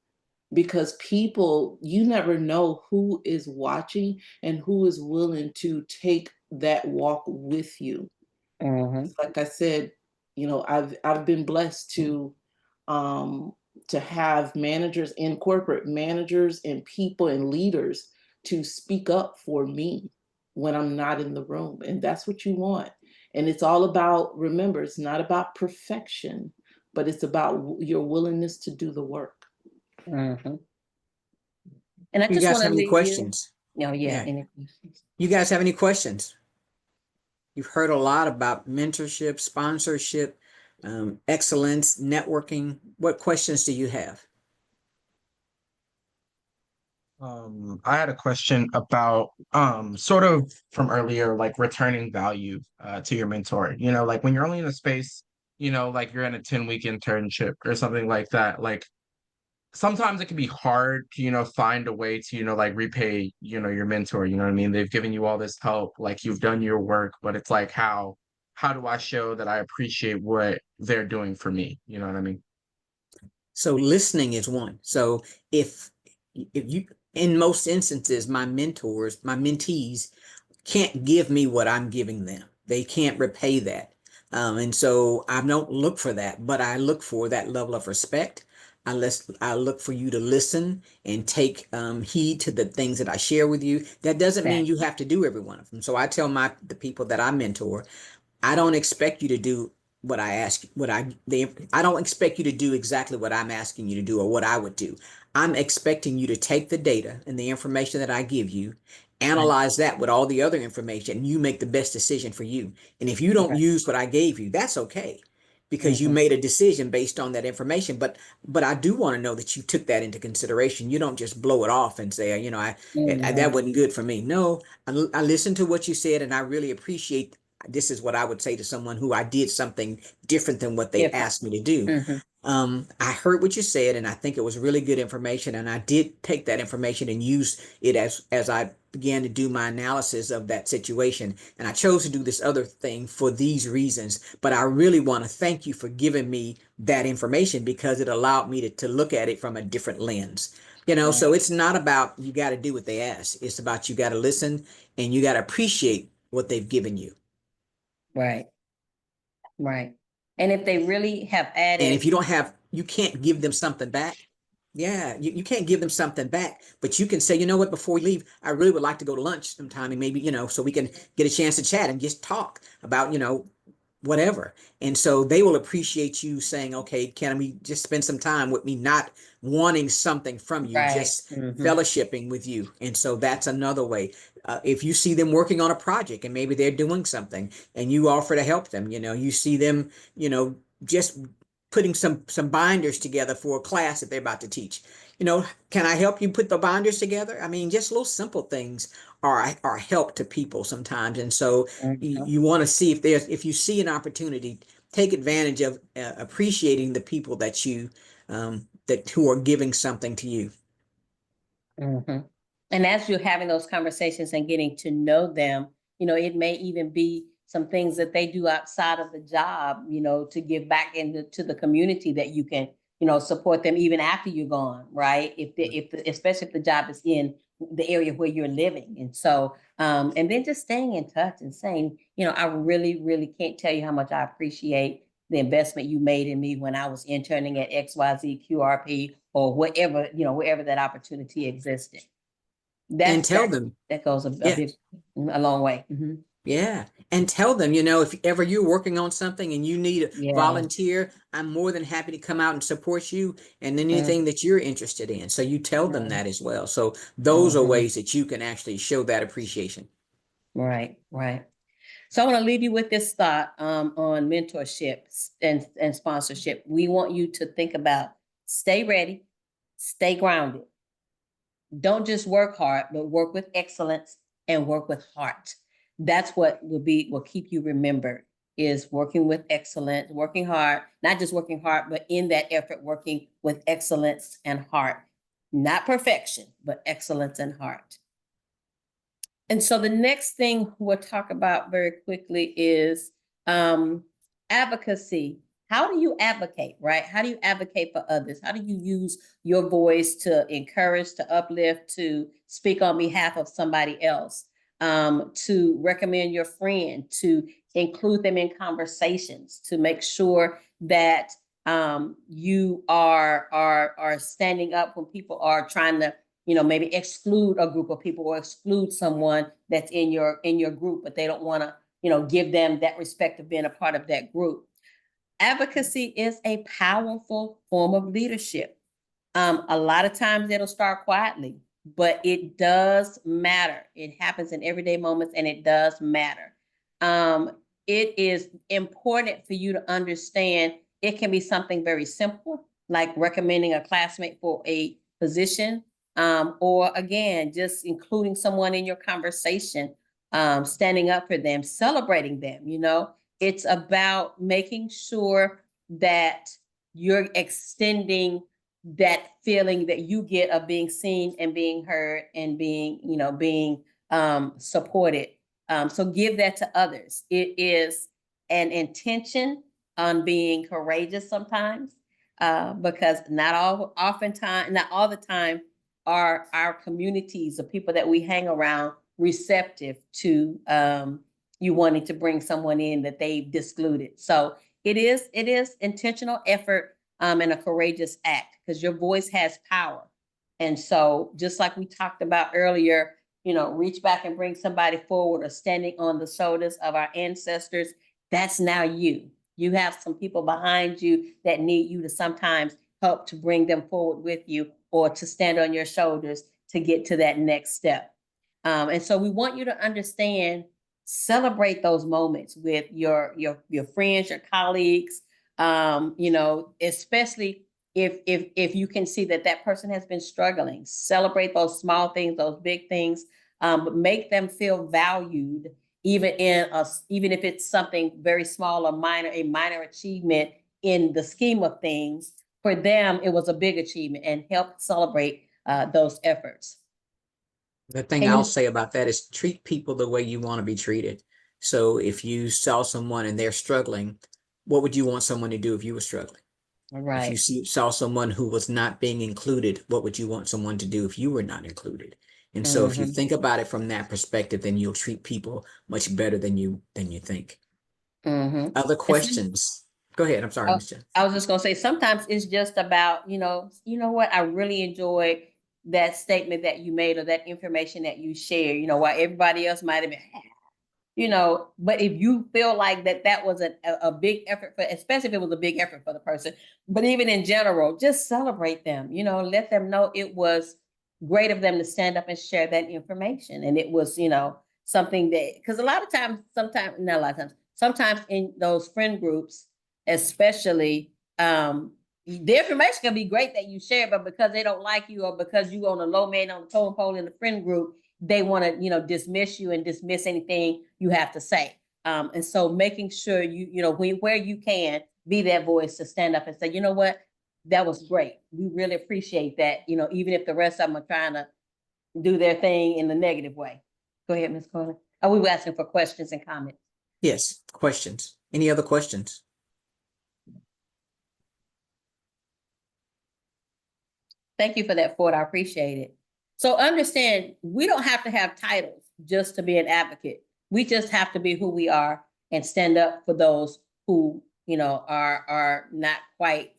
because people, you never know who is watching and who is willing to take that walk with you. Like I said, you know, I've been blessed to have managers in corporate, managers and people and leaders to speak up for me when I'm not in the room. And that's what you want. And it's all about, remember, it's not about perfection, but it's about your willingness to do the work. And I You just guys want to have any leave questions? you. No, yeah. Yeah. Any questions? You guys have any questions? You've heard a lot about mentorship, sponsorship, excellence, networking. What questions do you have? I had a question about sort of from earlier, like returning value to your mentor. You know, like when you're only in a space, you know, like you're in a 10-week internship or something like that, like sometimes it can be hard to, you know, find a way to, you know, like repay, you know, your mentor, you know what I mean? They've given you all this help, like you've done your work, but it's like how do I show that I appreciate what they're doing for me? You know what I mean? So listening is one. So if you, in most instances, my mentors, my mentees can't give me what I'm giving them. They can't repay that. And so I don't look for that, but I look for that level of respect. I look for you to listen and take heed to the things that I share with you. That doesn't mean you have to do every one of them. So I tell the people that I mentor, I don't expect you to do what I ask, I don't expect you to do exactly what I'm asking you to do or what I would do. I'm expecting you to take the data and the information that I give you, analyze that with all the other information, and you make the best decision for you. And if you don't use what I gave you, that's okay, because you made a decision based on that information. But I do want to know that you took that into consideration. You don't just blow it off and say, you know, that wasn't good for me. No, I listened to what you said, and I really appreciate. This is what I would say to someone who I did something different than what they asked me to do. I heard what you said, and I think it was really good information. And I did take that information and use it as I began to do my analysis of that situation. And I chose to do this other thing for these reasons. But I really want to thank you for giving me that information, because it allowed me to look at it from a different lens. You know, so it's not about you got to do what they ask. It's about you got to listen and you got to appreciate what they've given you. Right. Right. And if they really have And if added, you don't have, you can't give them something back. Yeah, you can't give them something back, but you can say, you know what, before we leave, I really would like to go to lunch sometime and maybe, so we can get a chance to chat and just talk about, whatever. And so they will appreciate you saying, okay, can we just spend some time with me, not wanting something from you, right. just Mhm. fellowshipping with you. And so that's another way. If you see them working on a project and maybe they're doing something and you offer to help them, you see them, just putting some binders together for a class that they're about to teach. Can I help you put the binders together? I mean, just little simple things are help to people sometimes. And so Mhm. you want to see if you see an opportunity, take advantage of appreciating the people that who are giving something to you. Mhm. And as you're having those conversations and getting to know them, it may even be some things that they do outside of the job, to give back to the community that you can, support them even after you're gone, right? Especially if the job is in the area where you're living. And so, and then just staying in touch and saying, I really, really can't tell you how much I appreciate the investment you made in me when I was interning at XYZ QRP or whatever, wherever that opportunity existed. And tell That them, that goes yeah, a long way. Mhm. yeah. And tell them, if ever you're working on something and you need a Yeah. volunteer, I'm more than happy to come out and support you and Mm, anything that you're interested in. So you tell them mm, that as well. So those are mhm. ways that you can actually show that appreciation. Right, right. So I want to leave you with this thought on mentorship and sponsorship. We want you to think about stay ready, stay grounded. Don't just work hard, but work with excellence and work with heart. That's what will keep you remembered is working with excellence, working hard, not just working hard, but in that effort, working with excellence and heart. Not perfection, but excellence and heart. And so the next thing we'll talk about very quickly is advocacy. How do you advocate, right? How do you advocate for others? How do you use your voice to encourage, to uplift, to speak on behalf of somebody else, to recommend your friend, to include them in conversations, to make sure that you are standing up when people are trying to maybe exclude a group of people or exclude someone that's in your group, but they don't want to, give them that respect of being a part of that group. Advocacy is a powerful form of leadership. A lot of times it'll start quietly, but it does matter. It happens in everyday moments and it does matter. It is important for you to understand it can be something very simple, like recommending a classmate for a position, or again, just including someone in your conversation, standing up for them, celebrating them. It's about making sure that you're extending that feeling that you get of being seen and being heard and being supported. So give that to others. It is an intention on being courageous sometimes, because not all the time are our communities, the people that we hang around, receptive to you wanting to bring someone in that they've excluded. So it is intentional effort, and a courageous act because your voice has power. And so, just like we talked about earlier, reach back and bring somebody forward or standing on the shoulders of our ancestors. That's now you. You have some people behind you that need you to sometimes help to bring them forward with you or to stand on your shoulders to get to that next step. And so we want you to understand, celebrate those moments with your friends, your colleagues, especially if you can see that person has been struggling. Celebrate those small things, those big things, but make them feel valued, even if it's something very small or minor, a minor achievement in the scheme of things. For them, it was a big achievement, and help celebrate those efforts. The thing And I'll say about that is treat people the way you want to be treated. So if you saw someone and they're struggling, what would you want someone to do if you were struggling? If you right. saw someone who was not being included, what would you want someone to do if you were not included? And so if you Mhm. think about it from that perspective, then you'll treat people much better than you think. Mhm. Other And some- questions? Go ahead. I'm sorry, Oh, Ms. Jones. I was just gonna say, sometimes it's just about, you know what, I really enjoyed that statement that you made or that information that you shared, while everybody else might have been, but if you feel like that was a big effort for, especially if it was a big effort for the person, but even in general, just celebrate them, let them know it was great of them to stand up and share that information. And it was, something that, because a lot of times, sometimes, not a lot of times, sometimes in those friend groups, especially, the information can be great that you share, but because they don't like you or because you on a low man on the totem pole in the friend group, they want to, dismiss you and dismiss anything you have to say. And so making sure where you can be that voice to stand up and say, you know what, that was great. We really appreciate that, even if the rest of them are trying to do their thing in the negative way. Go ahead, Ms. Corley. We were asking for questions and comments. Yes, questions. Any other questions? Thank you for that, Ford. I appreciate it. So understand, we don't have to have titles just to be an advocate. We just have to be who we are and stand up for those who, are not quite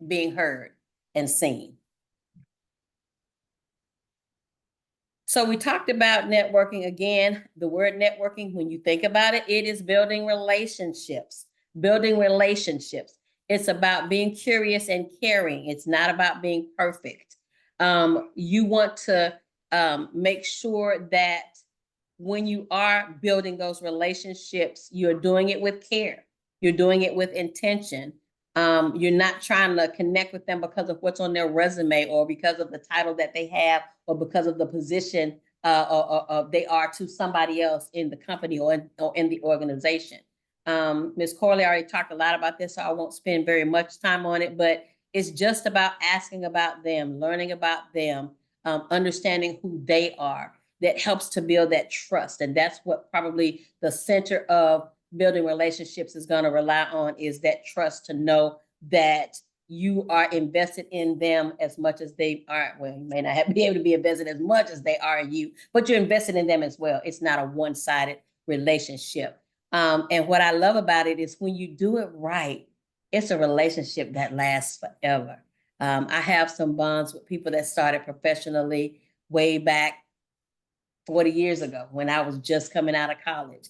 being heard and seen. So we talked about networking again. The word networking, when you think about it, it is building relationships. Building relationships. It's about being curious and caring. It's not about being perfect. You want to make sure that when you are building those relationships, you're doing it with care. You're doing it with intention. You're not trying to connect with them because of what's on their resume or because of the title that they have or because of the position or they are to somebody else in the company or in the organization. Ms. Corley already talked a lot about this, so I won't spend very much time on it, but it's just about asking about them, learning about them, understanding who they are. That helps to build that trust. And that's what probably the center of building relationships is going to rely on, is that trust, to know that you are invested in them as much as they are. Well, you may not be able to be invested as much as they are in you, but you're invested in them as well. It's not a one-sided relationship. And what I love about it is when you do it right, it's a relationship that lasts forever. I have some bonds with people that started professionally way back 40 years ago when I was just coming out of college,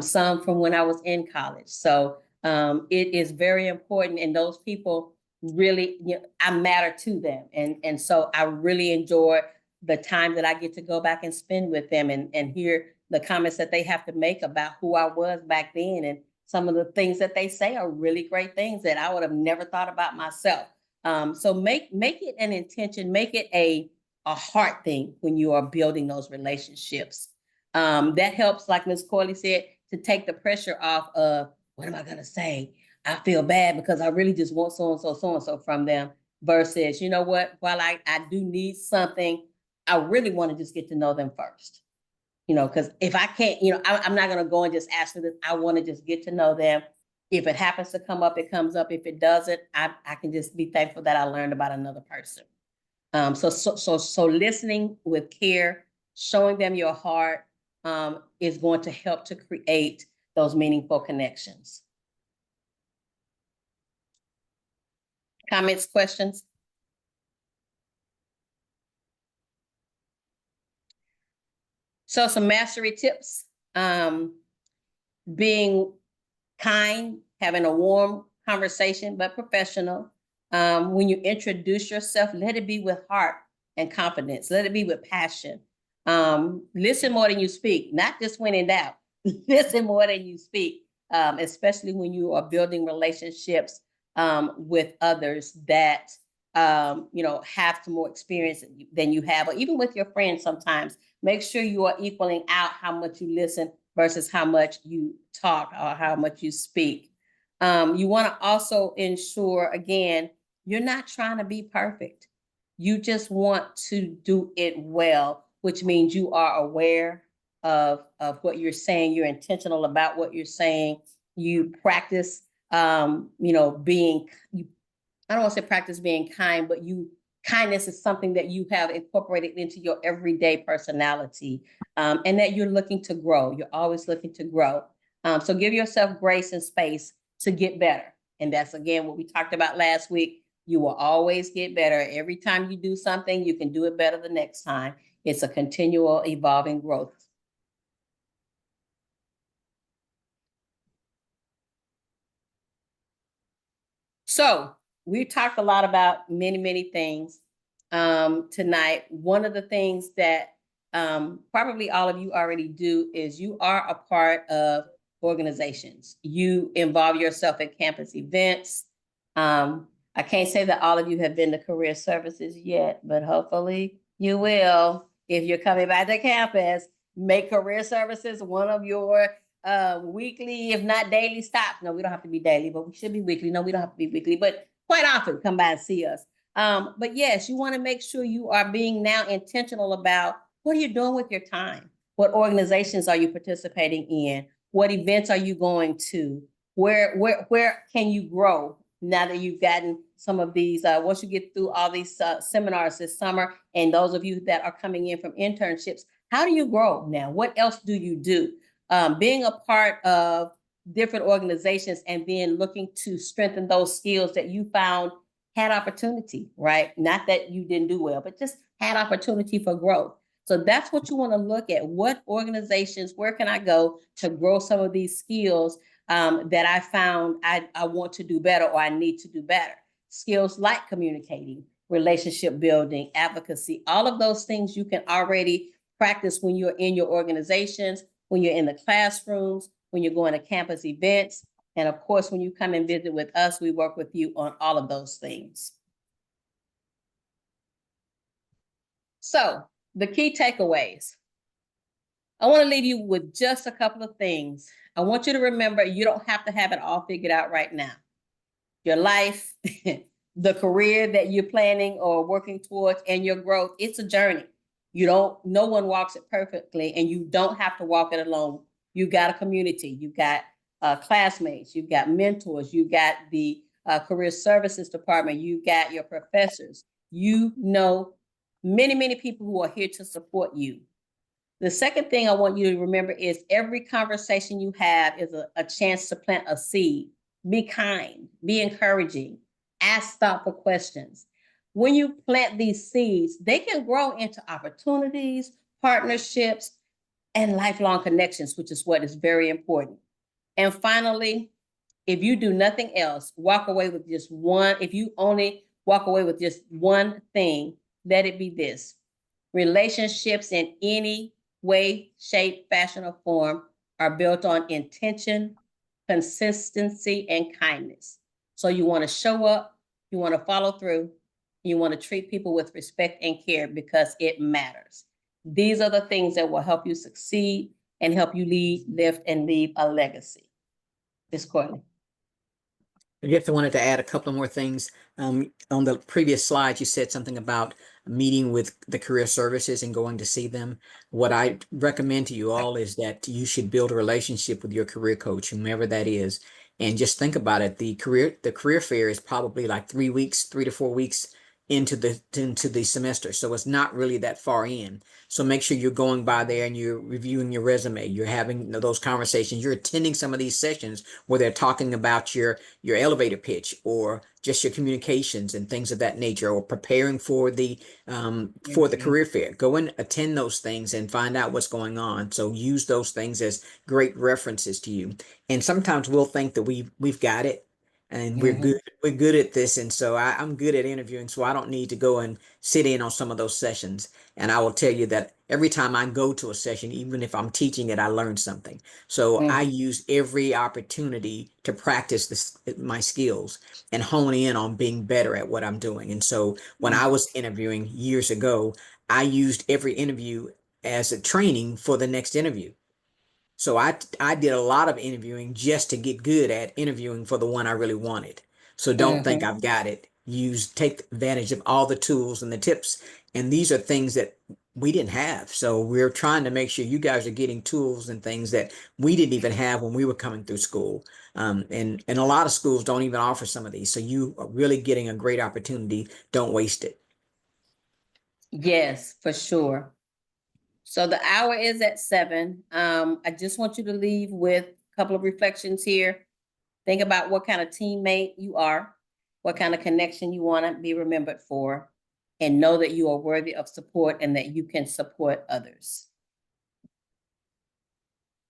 some from when I was in college. So it is very important, and those people really, I matter to them. And so I really enjoy the time that I get to go back and spend with them and hear the comments that they have to make about who I was back then. And some of the things that they say are really great things that I would have never thought about myself. So make it an intention, make it a heart thing when you are building those relationships. That helps, like Ms. Corley said, to take the pressure off of, what am I going to say? I feel bad because I really just want so-and-so from them, versus, you know what, while I do need something, I really want to just get to know them first. Because if I can't, I'm not going to go and just ask for this. I want to just get to know them. If it happens to come up, it comes up. If it doesn't, I can just be thankful that I learned about another person. So listening with care, showing them your heart, is going to help to create those meaningful connections. Comments, questions? So some mastery tips, being kind, having a warm conversation, but professional. When you introduce yourself, let it be with heart and confidence. Let it be with passion. Listen more than you speak, not just when in doubt. Listen more than you speak, especially when you are building relationships with others that have some more experience than you have, or even with your friends sometimes. Make sure you are equaling out how much you listen versus how much you talk or how much you speak. You want to also ensure, again, you're not trying to be perfect. You just want to do it well, which means you are aware of what you're saying. You're intentional about what you're saying. You practice, being, I don't want to say practice being kind, but kindness is something that you have incorporated into your everyday personality, and that you're looking to grow. You're always looking to grow. So give yourself grace and space to get better. And that's, again, what we talked about last week. You will always get better. Every time you do something, you can do it better the next time. It's a continual evolving growth. So we talked a lot about many things tonight. One of the things that probably all of you already do is you are a part of organizations. You involve yourself in campus events. I can't say that all of you have been to career services yet, but hopefully you will. If you're coming back to campus, make career services one of your weekly, if not daily stops. No, we don't have to be daily, but we should be weekly. No, we don't have to be weekly, but quite often come by and see us. But yes, you want to make sure you are being now intentional about what are you doing with your time? What organizations are you participating in? What events are you going to? Where can you grow now that you've gotten some of these, once you get through all these seminars this summer, and those of you that are coming in from internships, how do you grow now? What else do you do? Being a part of different organizations and then looking to strengthen those skills that you found had opportunity, right? Not that you didn't do well, but just had opportunity for growth. So that's what you want to look at. What organizations, where can I go to grow some of these skills that I found I want to do better or I need to do better? Skills like communicating, relationship building, advocacy, all of those things you can already practice when you're in your organizations, when you're in the classrooms, when you're going to campus events. And of course, when you come and visit with us, we work with you on all of those things. So the key takeaways. I want to leave you with just a couple of things. I want you to remember you don't have to have it all figured out right now. Your life, the career that you're planning or working towards, and your growth, it's a journey. No one walks it perfectly, and you don't have to walk it alone. You got a community, you got classmates, you've got mentors, you got the career services department, you got your professors. You know many people who are here to support you. The second thing I want you to remember is every conversation you have is a chance to plant a seed. Be kind, be encouraging, ask thoughtful questions. When you plant these seeds, they can grow into opportunities, partnerships, and lifelong connections, which is what is very important. And finally, if you do nothing else, walk away with just one. If you only walk away with just one thing, let it be this: relationships in any way, shape, fashion, or form are built on intention, consistency, and kindness. So you want to show up, you want to follow through, you want to treat people with respect and care because it matters. These are the things that will help you succeed and help you lead, lift, and leave a legacy. Ms. Courtney. I guess I wanted to add a couple more things. On the previous slide, you said something about meeting with the career services and going to see them. What I recommend to you all is that you should build a relationship with your career coach, whomever that is. And just think about it. The career fair is probably like 3 to 4 weeks into the semester. So it's not really that far in. So make sure you're going by there and you're reviewing your resume. You're having those conversations. You're attending some of these sessions where they're talking about your elevator pitch or just your communications and things of that nature, or preparing for the career fair. Go and attend those things and find out what's going on. So use those things as great references to you. And sometimes we'll think that we've got it and we're good at this. And so I'm good at interviewing, so I don't need to go and sit in on some of those sessions. And I will tell you that every time I go to a session, even if I'm teaching it, I learn something. So I use every opportunity to practice my skills and hone in on being better at what I'm doing. And so when I was interviewing years ago, I used every interview as a training for the next interview. So I did a lot of interviewing just to get good at interviewing for the one I really wanted. So don't think I've got it. Take advantage of all the tools and the tips. And these are things that we didn't have. So we're trying to make sure you guys are getting tools and things that we didn't even have when we were coming through school. And a lot of schools don't even offer some of these. So you are really getting a great opportunity. Don't waste it. Yes, for sure. So the hour is at 7. I just want you to leave with couple of reflections here. Think about what kind of teammate you are, what kind of connection you want to be remembered for, and know that you are worthy of support and that you can support others.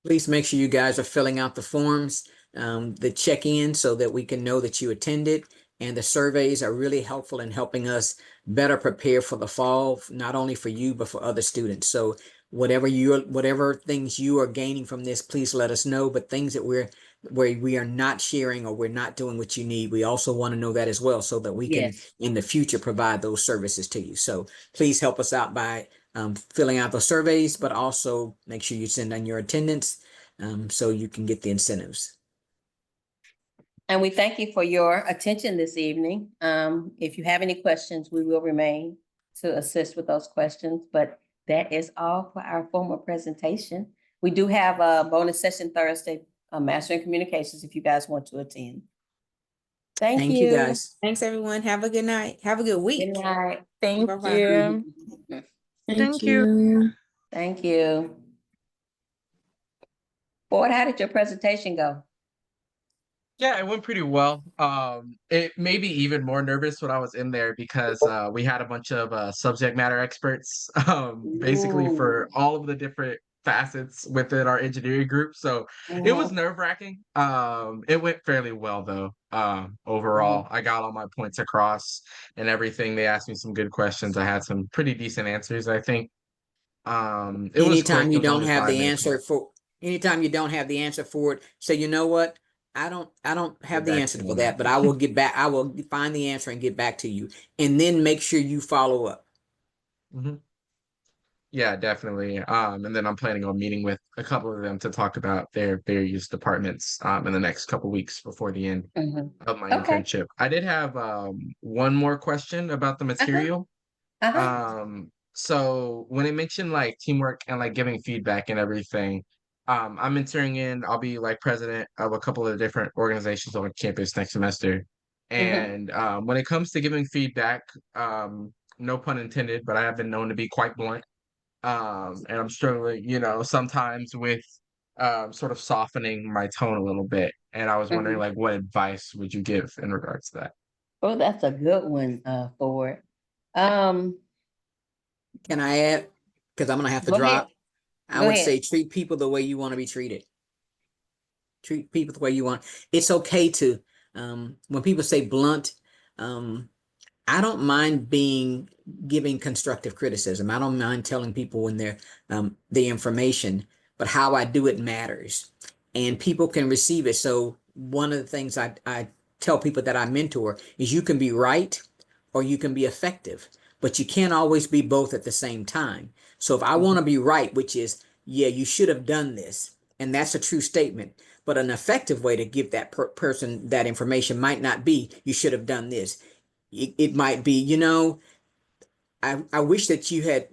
Please make sure you guys are filling out the forms, the check-in, so that we can know that you attended. And the surveys are really helpful in helping us better prepare for the fall, not only for you, but for other students. So whatever things you are gaining from this, please let us know. But things that where we are not sharing or we're not doing what you need, we also want to know that as well, so that we can Yes. in the future provide those services to you. So please help us out by filling out the surveys, but also make sure you send in your attendance so you can get the incentives. And we thank you for your attention this evening. If you have any questions, we will remain to assist with those questions, but that is all for our formal presentation. We do have a bonus session Thursday, Mastering Communications, if you guys want to attend. Thank Thank you, you. guys. Thanks, everyone. Have a good night. Have a good week. Good night. Thank Bye-bye. you. Thank you. Thank you. Boyd, how did your presentation go? Yeah, it went pretty well. It made me even more nervous when I was in there because we had a bunch of subject matter experts, basically for Ooh. all of the different facets within our engineering group. So it was Mhm. nerve-wracking. It went fairly well though. Overall, I got all my points across and everything. They asked me some good questions. I had some pretty decent answers, I think. It was quick. Anytime It you was don't only have the 5 minutes long. answer for anytime you don't have the answer for it, say, you know what? I don't have Get the back answer to for me. that, but I will get back. I will find the answer and get back to you. And then make sure you follow up. Mhm. Yeah, definitely. And then I'm planning on meeting with a couple of them to talk about their various departments in the next couple weeks before the end Mhm. of my Okay. internship. I did have one more question about the material. So when it mentioned like teamwork and like giving feedback and everything, I'm entering in, I'll be like president of a couple of different organizations on campus next semester. And when it comes to giving feedback, no pun intended, but I have been known to be quite blunt. And I'm struggling, sometimes with sort of softening my tone a little bit. And I was wondering, like, what advice would you give in regards to that? Oh, that's a good one, Ford. Um, Can I add? Because I'm gonna have to Go ahead. drop. I Go would ahead. say treat people the way you want to be treated. Treat people the way you want. It's okay to when people say blunt, I don't mind giving constructive criticism. I don't mind telling people when they're the information, but how I do it matters, and people can receive it. So one of the things I tell people that I mentor is you can be right or you can be effective, but you can't always be both at the same time. So if I want to be right, which is, yeah, you should have done this, and that's a true statement. But an effective way to give that person that information might not be, you should have done this. It might be, I wish that you had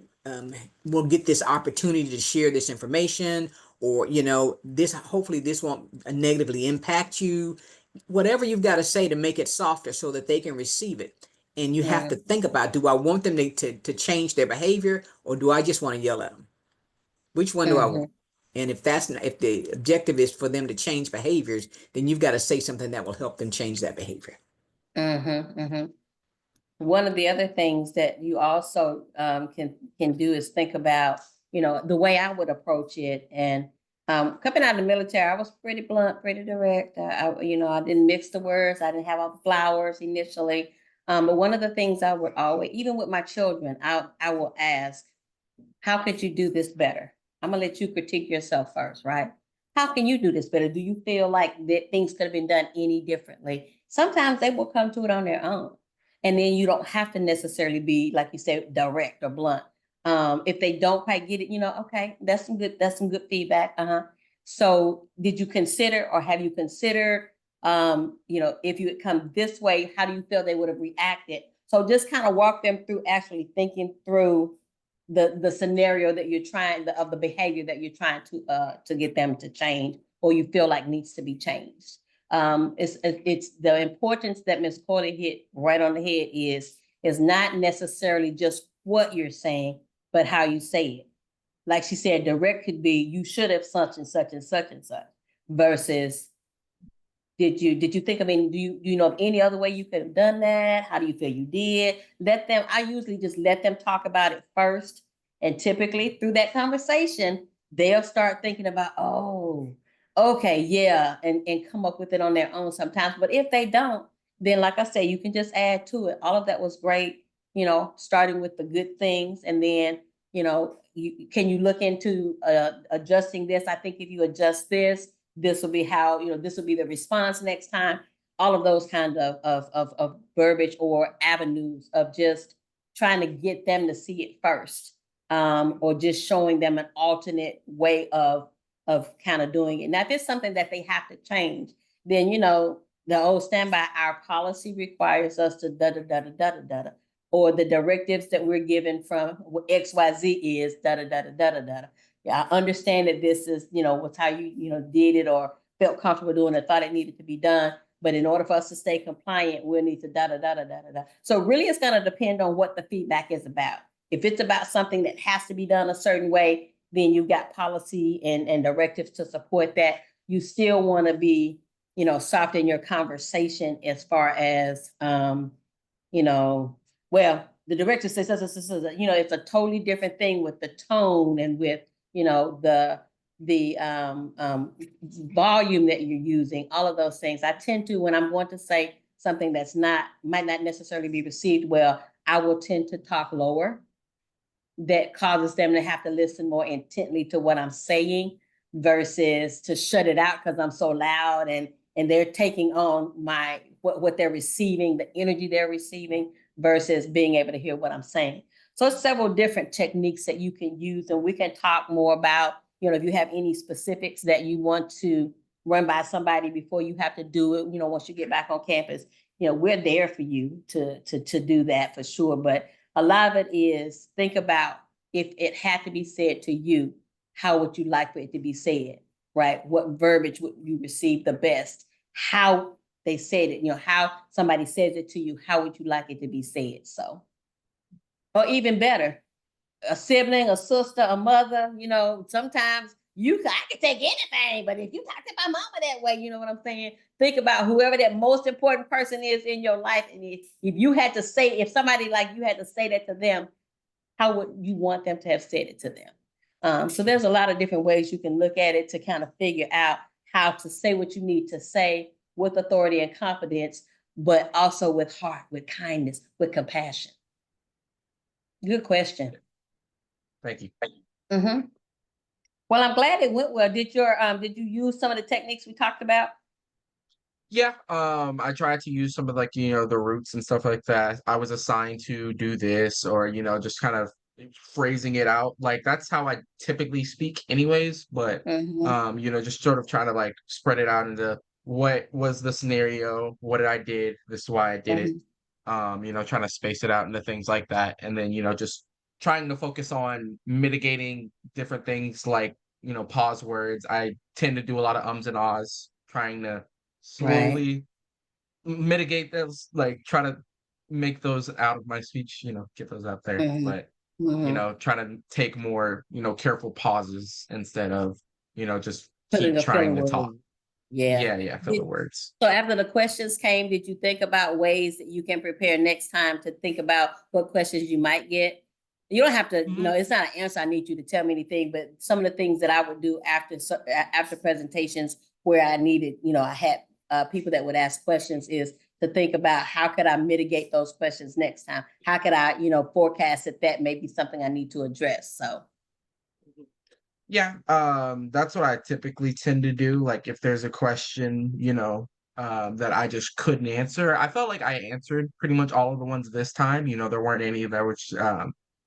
will get this opportunity to share this information, or this, hopefully this won't negatively impact you. Whatever you've got to say to make it softer so that they can receive it. And you have to think about, do I want them to change their behavior, or do I just want to yell at them? Which one do I want? And if the objective is for them to change behaviors, then you've got to say something that will help them change that behavior. One of the other things that you also can do is think about, the way I would approach it. And coming out of the military, I was pretty blunt, pretty direct. I didn't mix the words. I didn't have all the flowers initially. But one of the things I would always, even with my children, I will ask, how could you do this better? I'm gonna let you critique yourself first, right? How can you do this better? Do you feel like that things could have been done any differently? Sometimes they will come to it on their own. And then you don't have to necessarily be, like you said, direct or blunt. If they don't quite get it, okay, that's some good feedback. So did you consider, or have you considered, if you had come this way, how do you feel they would have reacted? So just kind of walk them through actually thinking through the scenario that you're trying, of the behavior that you're trying to get them to change, or you feel like needs to be changed. It's the importance that Ms. Corley hit right on the head is not necessarily just what you're saying, but how you say it. Like she said, direct could be, you should have such and such and such and such. versus did you think, I mean, do you know of any other way you could have done that? How do you feel you did? I usually just let them talk about it first. And typically through that conversation, they'll start thinking about, oh, okay, yeah, and come up with it on their own sometimes. But if they don't, then like I say, you can just add to it. All of that was great, starting with the good things. And then, can you look into adjusting this? I think if you adjust this will be how, this will be the response next time. All of those kinds of verbiage or avenues of just trying to get them to see it first, or just showing them an alternate way of kind of doing it. Now, if it's something that they have to change, then, the old standby, our policy requires us to da da da da da da da, or the directives that we're given from XYZ is da da da da da da da. Yeah, I understand that this is, what's how you, did it or felt comfortable doing it, thought it needed to be done. But in order for us to stay compliant, we'll need to da da da da da da da. So really, it's going to depend on what the feedback is about. If it's about something that has to be done a certain way, then you've got policy and directives to support that. You still want to be, soft in your conversation as far as, well, the director says, it's a totally different thing with the tone and with, the volume that you're using, all of those things. I tend to, when I'm going to say something that's might not necessarily be received well, I will tend to talk lower. That causes them to have to listen more intently to what I'm saying versus to shut it out because I'm so loud and they're taking on what they're receiving, the energy they're receiving versus being able to hear what I'm saying. So it's several different techniques that you can use, and we can talk more about, if you have any specifics that you want to run by somebody before you have to do it, once you get back on campus, we're there for you to do that for sure. But a lot of it is think about if it had to be said to you, how would you like for it to be said, right? What verbiage would you receive the best? How they said it, how somebody says it to you, how would you like it to be said? So, or even better, a sibling, a sister, a mother, sometimes I can take anything, but if you talk to my mama that way, you know what I'm saying? Think about whoever that most important person is in your life. And if you had to say, if somebody like you had to say that to them, how would you want them to have said it to them? So there's a lot of different ways you can look at it to kind of figure out how to say what you need to say with authority and confidence, but also with heart, with kindness, with compassion. Good question. Thank you. Mm-hmm. Well, I'm glad it went well. Did you use some of the techniques we talked about? Yeah, I tried to use some of the roots and stuff like that. I was assigned to do this or, just kind of phrasing it out. Like that's how I typically speak anyways, but just sort of trying to spread it out into what was the scenario, what did I did, this is why I did it. Trying to space it out into things like that. And then, just trying to focus on mitigating different things like, pause words. I tend to do a lot of ums and ahs, trying to slowly mitigate those, try to make those out of my speech, get those out there. But trying to take more, careful pauses instead of, just keep trying to talk. Yeah, filler words. So after the questions came, did you think about ways that you can prepare next time to think about what questions you might get? You don't have to, it's not an answer I need you to tell me anything, but some of the things that I would do after presentations where I needed, I had people that would ask questions is to think about how could I mitigate those questions next time? How could I, forecast that may be something I need to address? So. Yeah, that's what I typically tend to do. Like if there's a question, that I just couldn't answer. I felt like I answered pretty much all of the ones this time. There weren't any that which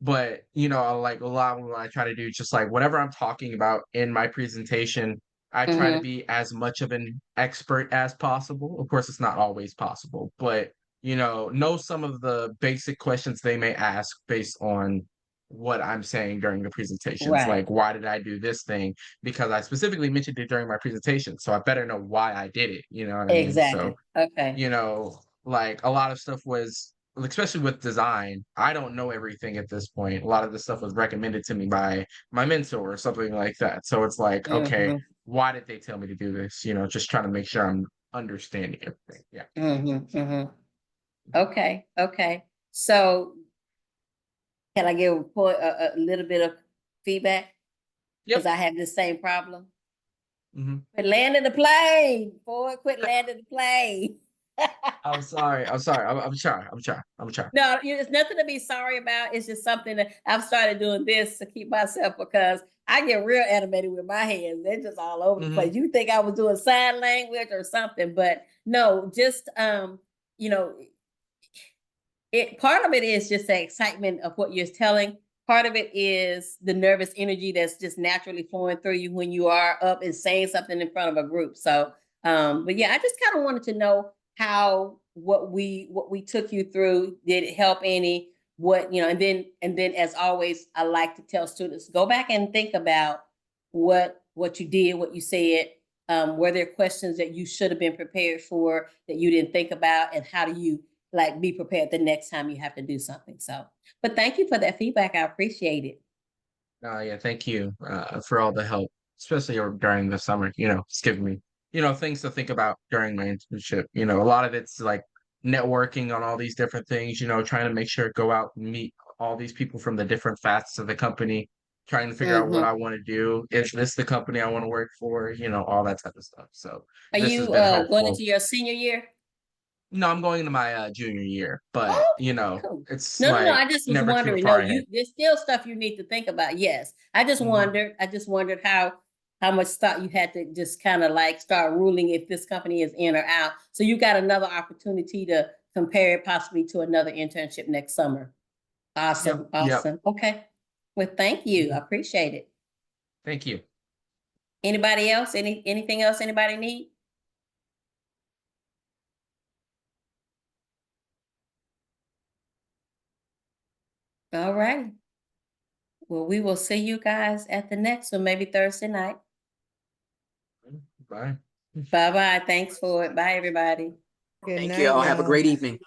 but like a lot of what I try to do is just whatever I'm talking about in my presentation, I try to be as much of an expert as possible. Of course, it's not always possible, but know some of the basic questions they may ask based on what I'm saying during the presentations. Right. Like, why did I do this thing? Because I specifically mentioned it during my presentation, so I better know why I did it. You know what I mean? Exactly. So, okay. A lot of stuff was, especially with design, I don't know everything at this point. A lot of this stuff was recommended to me by my mentor or something like that. So it's okay, why did they tell me to do this? You know, just trying to make sure I'm understanding everything. Yeah. Okay, okay. So can I give a little bit of feedback? Yep. Because I have the same problem. Hmm. Quit landing the plane, boy, quit landing the plane. I'm sorry. I'm sorry. I'm trying. I'm trying. No, it's nothing to be sorry about. It's just something that I've started doing this to keep myself because I get real animated with my hands. They're just all over the Mhm. place. You think I was doing sign language or something, but no, just you know, it part of it is just the excitement of what you're telling. Part of it is the nervous energy that's just naturally flowing through you when you are up and saying something in front of a group. So, but yeah, I just kind of wanted to know how what we took you through, did it help any? What, and then as always, I like to tell students, go back and think about what you did, what you said. Were there questions that you should have been prepared for that you didn't think about, and how do you like be prepared the next time you have to do something? So, but thank you for that feedback. I appreciate it. Yeah, thank you for all the help, especially during the summer. You know, it's giving me, you know, things to think about during my internship. You know, a lot of it's like networking on all these different things, you know, trying to make sure go out and meet all these people from the different facets of the company, trying to figure out what Mhm. I want to do. Is this the company I want to work for? You know, all that type of stuff. So Are this has you been going helpful. into your senior year? No, I'm going into my junior year, but Oh, you know, cool. it's No, like I just was never too wondering. No, far ahead. there's still stuff you need to think about. Yes. I just Mhm. wondered. I just wondered how much thought you had to just kind of like start ruling if this company is in or out. So you got another opportunity to compare it possibly to another internship next summer. Awesome. Yep. Awesome. Okay. Well, thank you. I Mhm. appreciate it. Thank you. Anybody else? Anything else anybody need? All right. Well, we will see you guys at the next one, maybe Thursday night. Bye. Bye bye. Thanks for it. Bye, everybody. Good Thank you night, all. Have a y'all. great evening.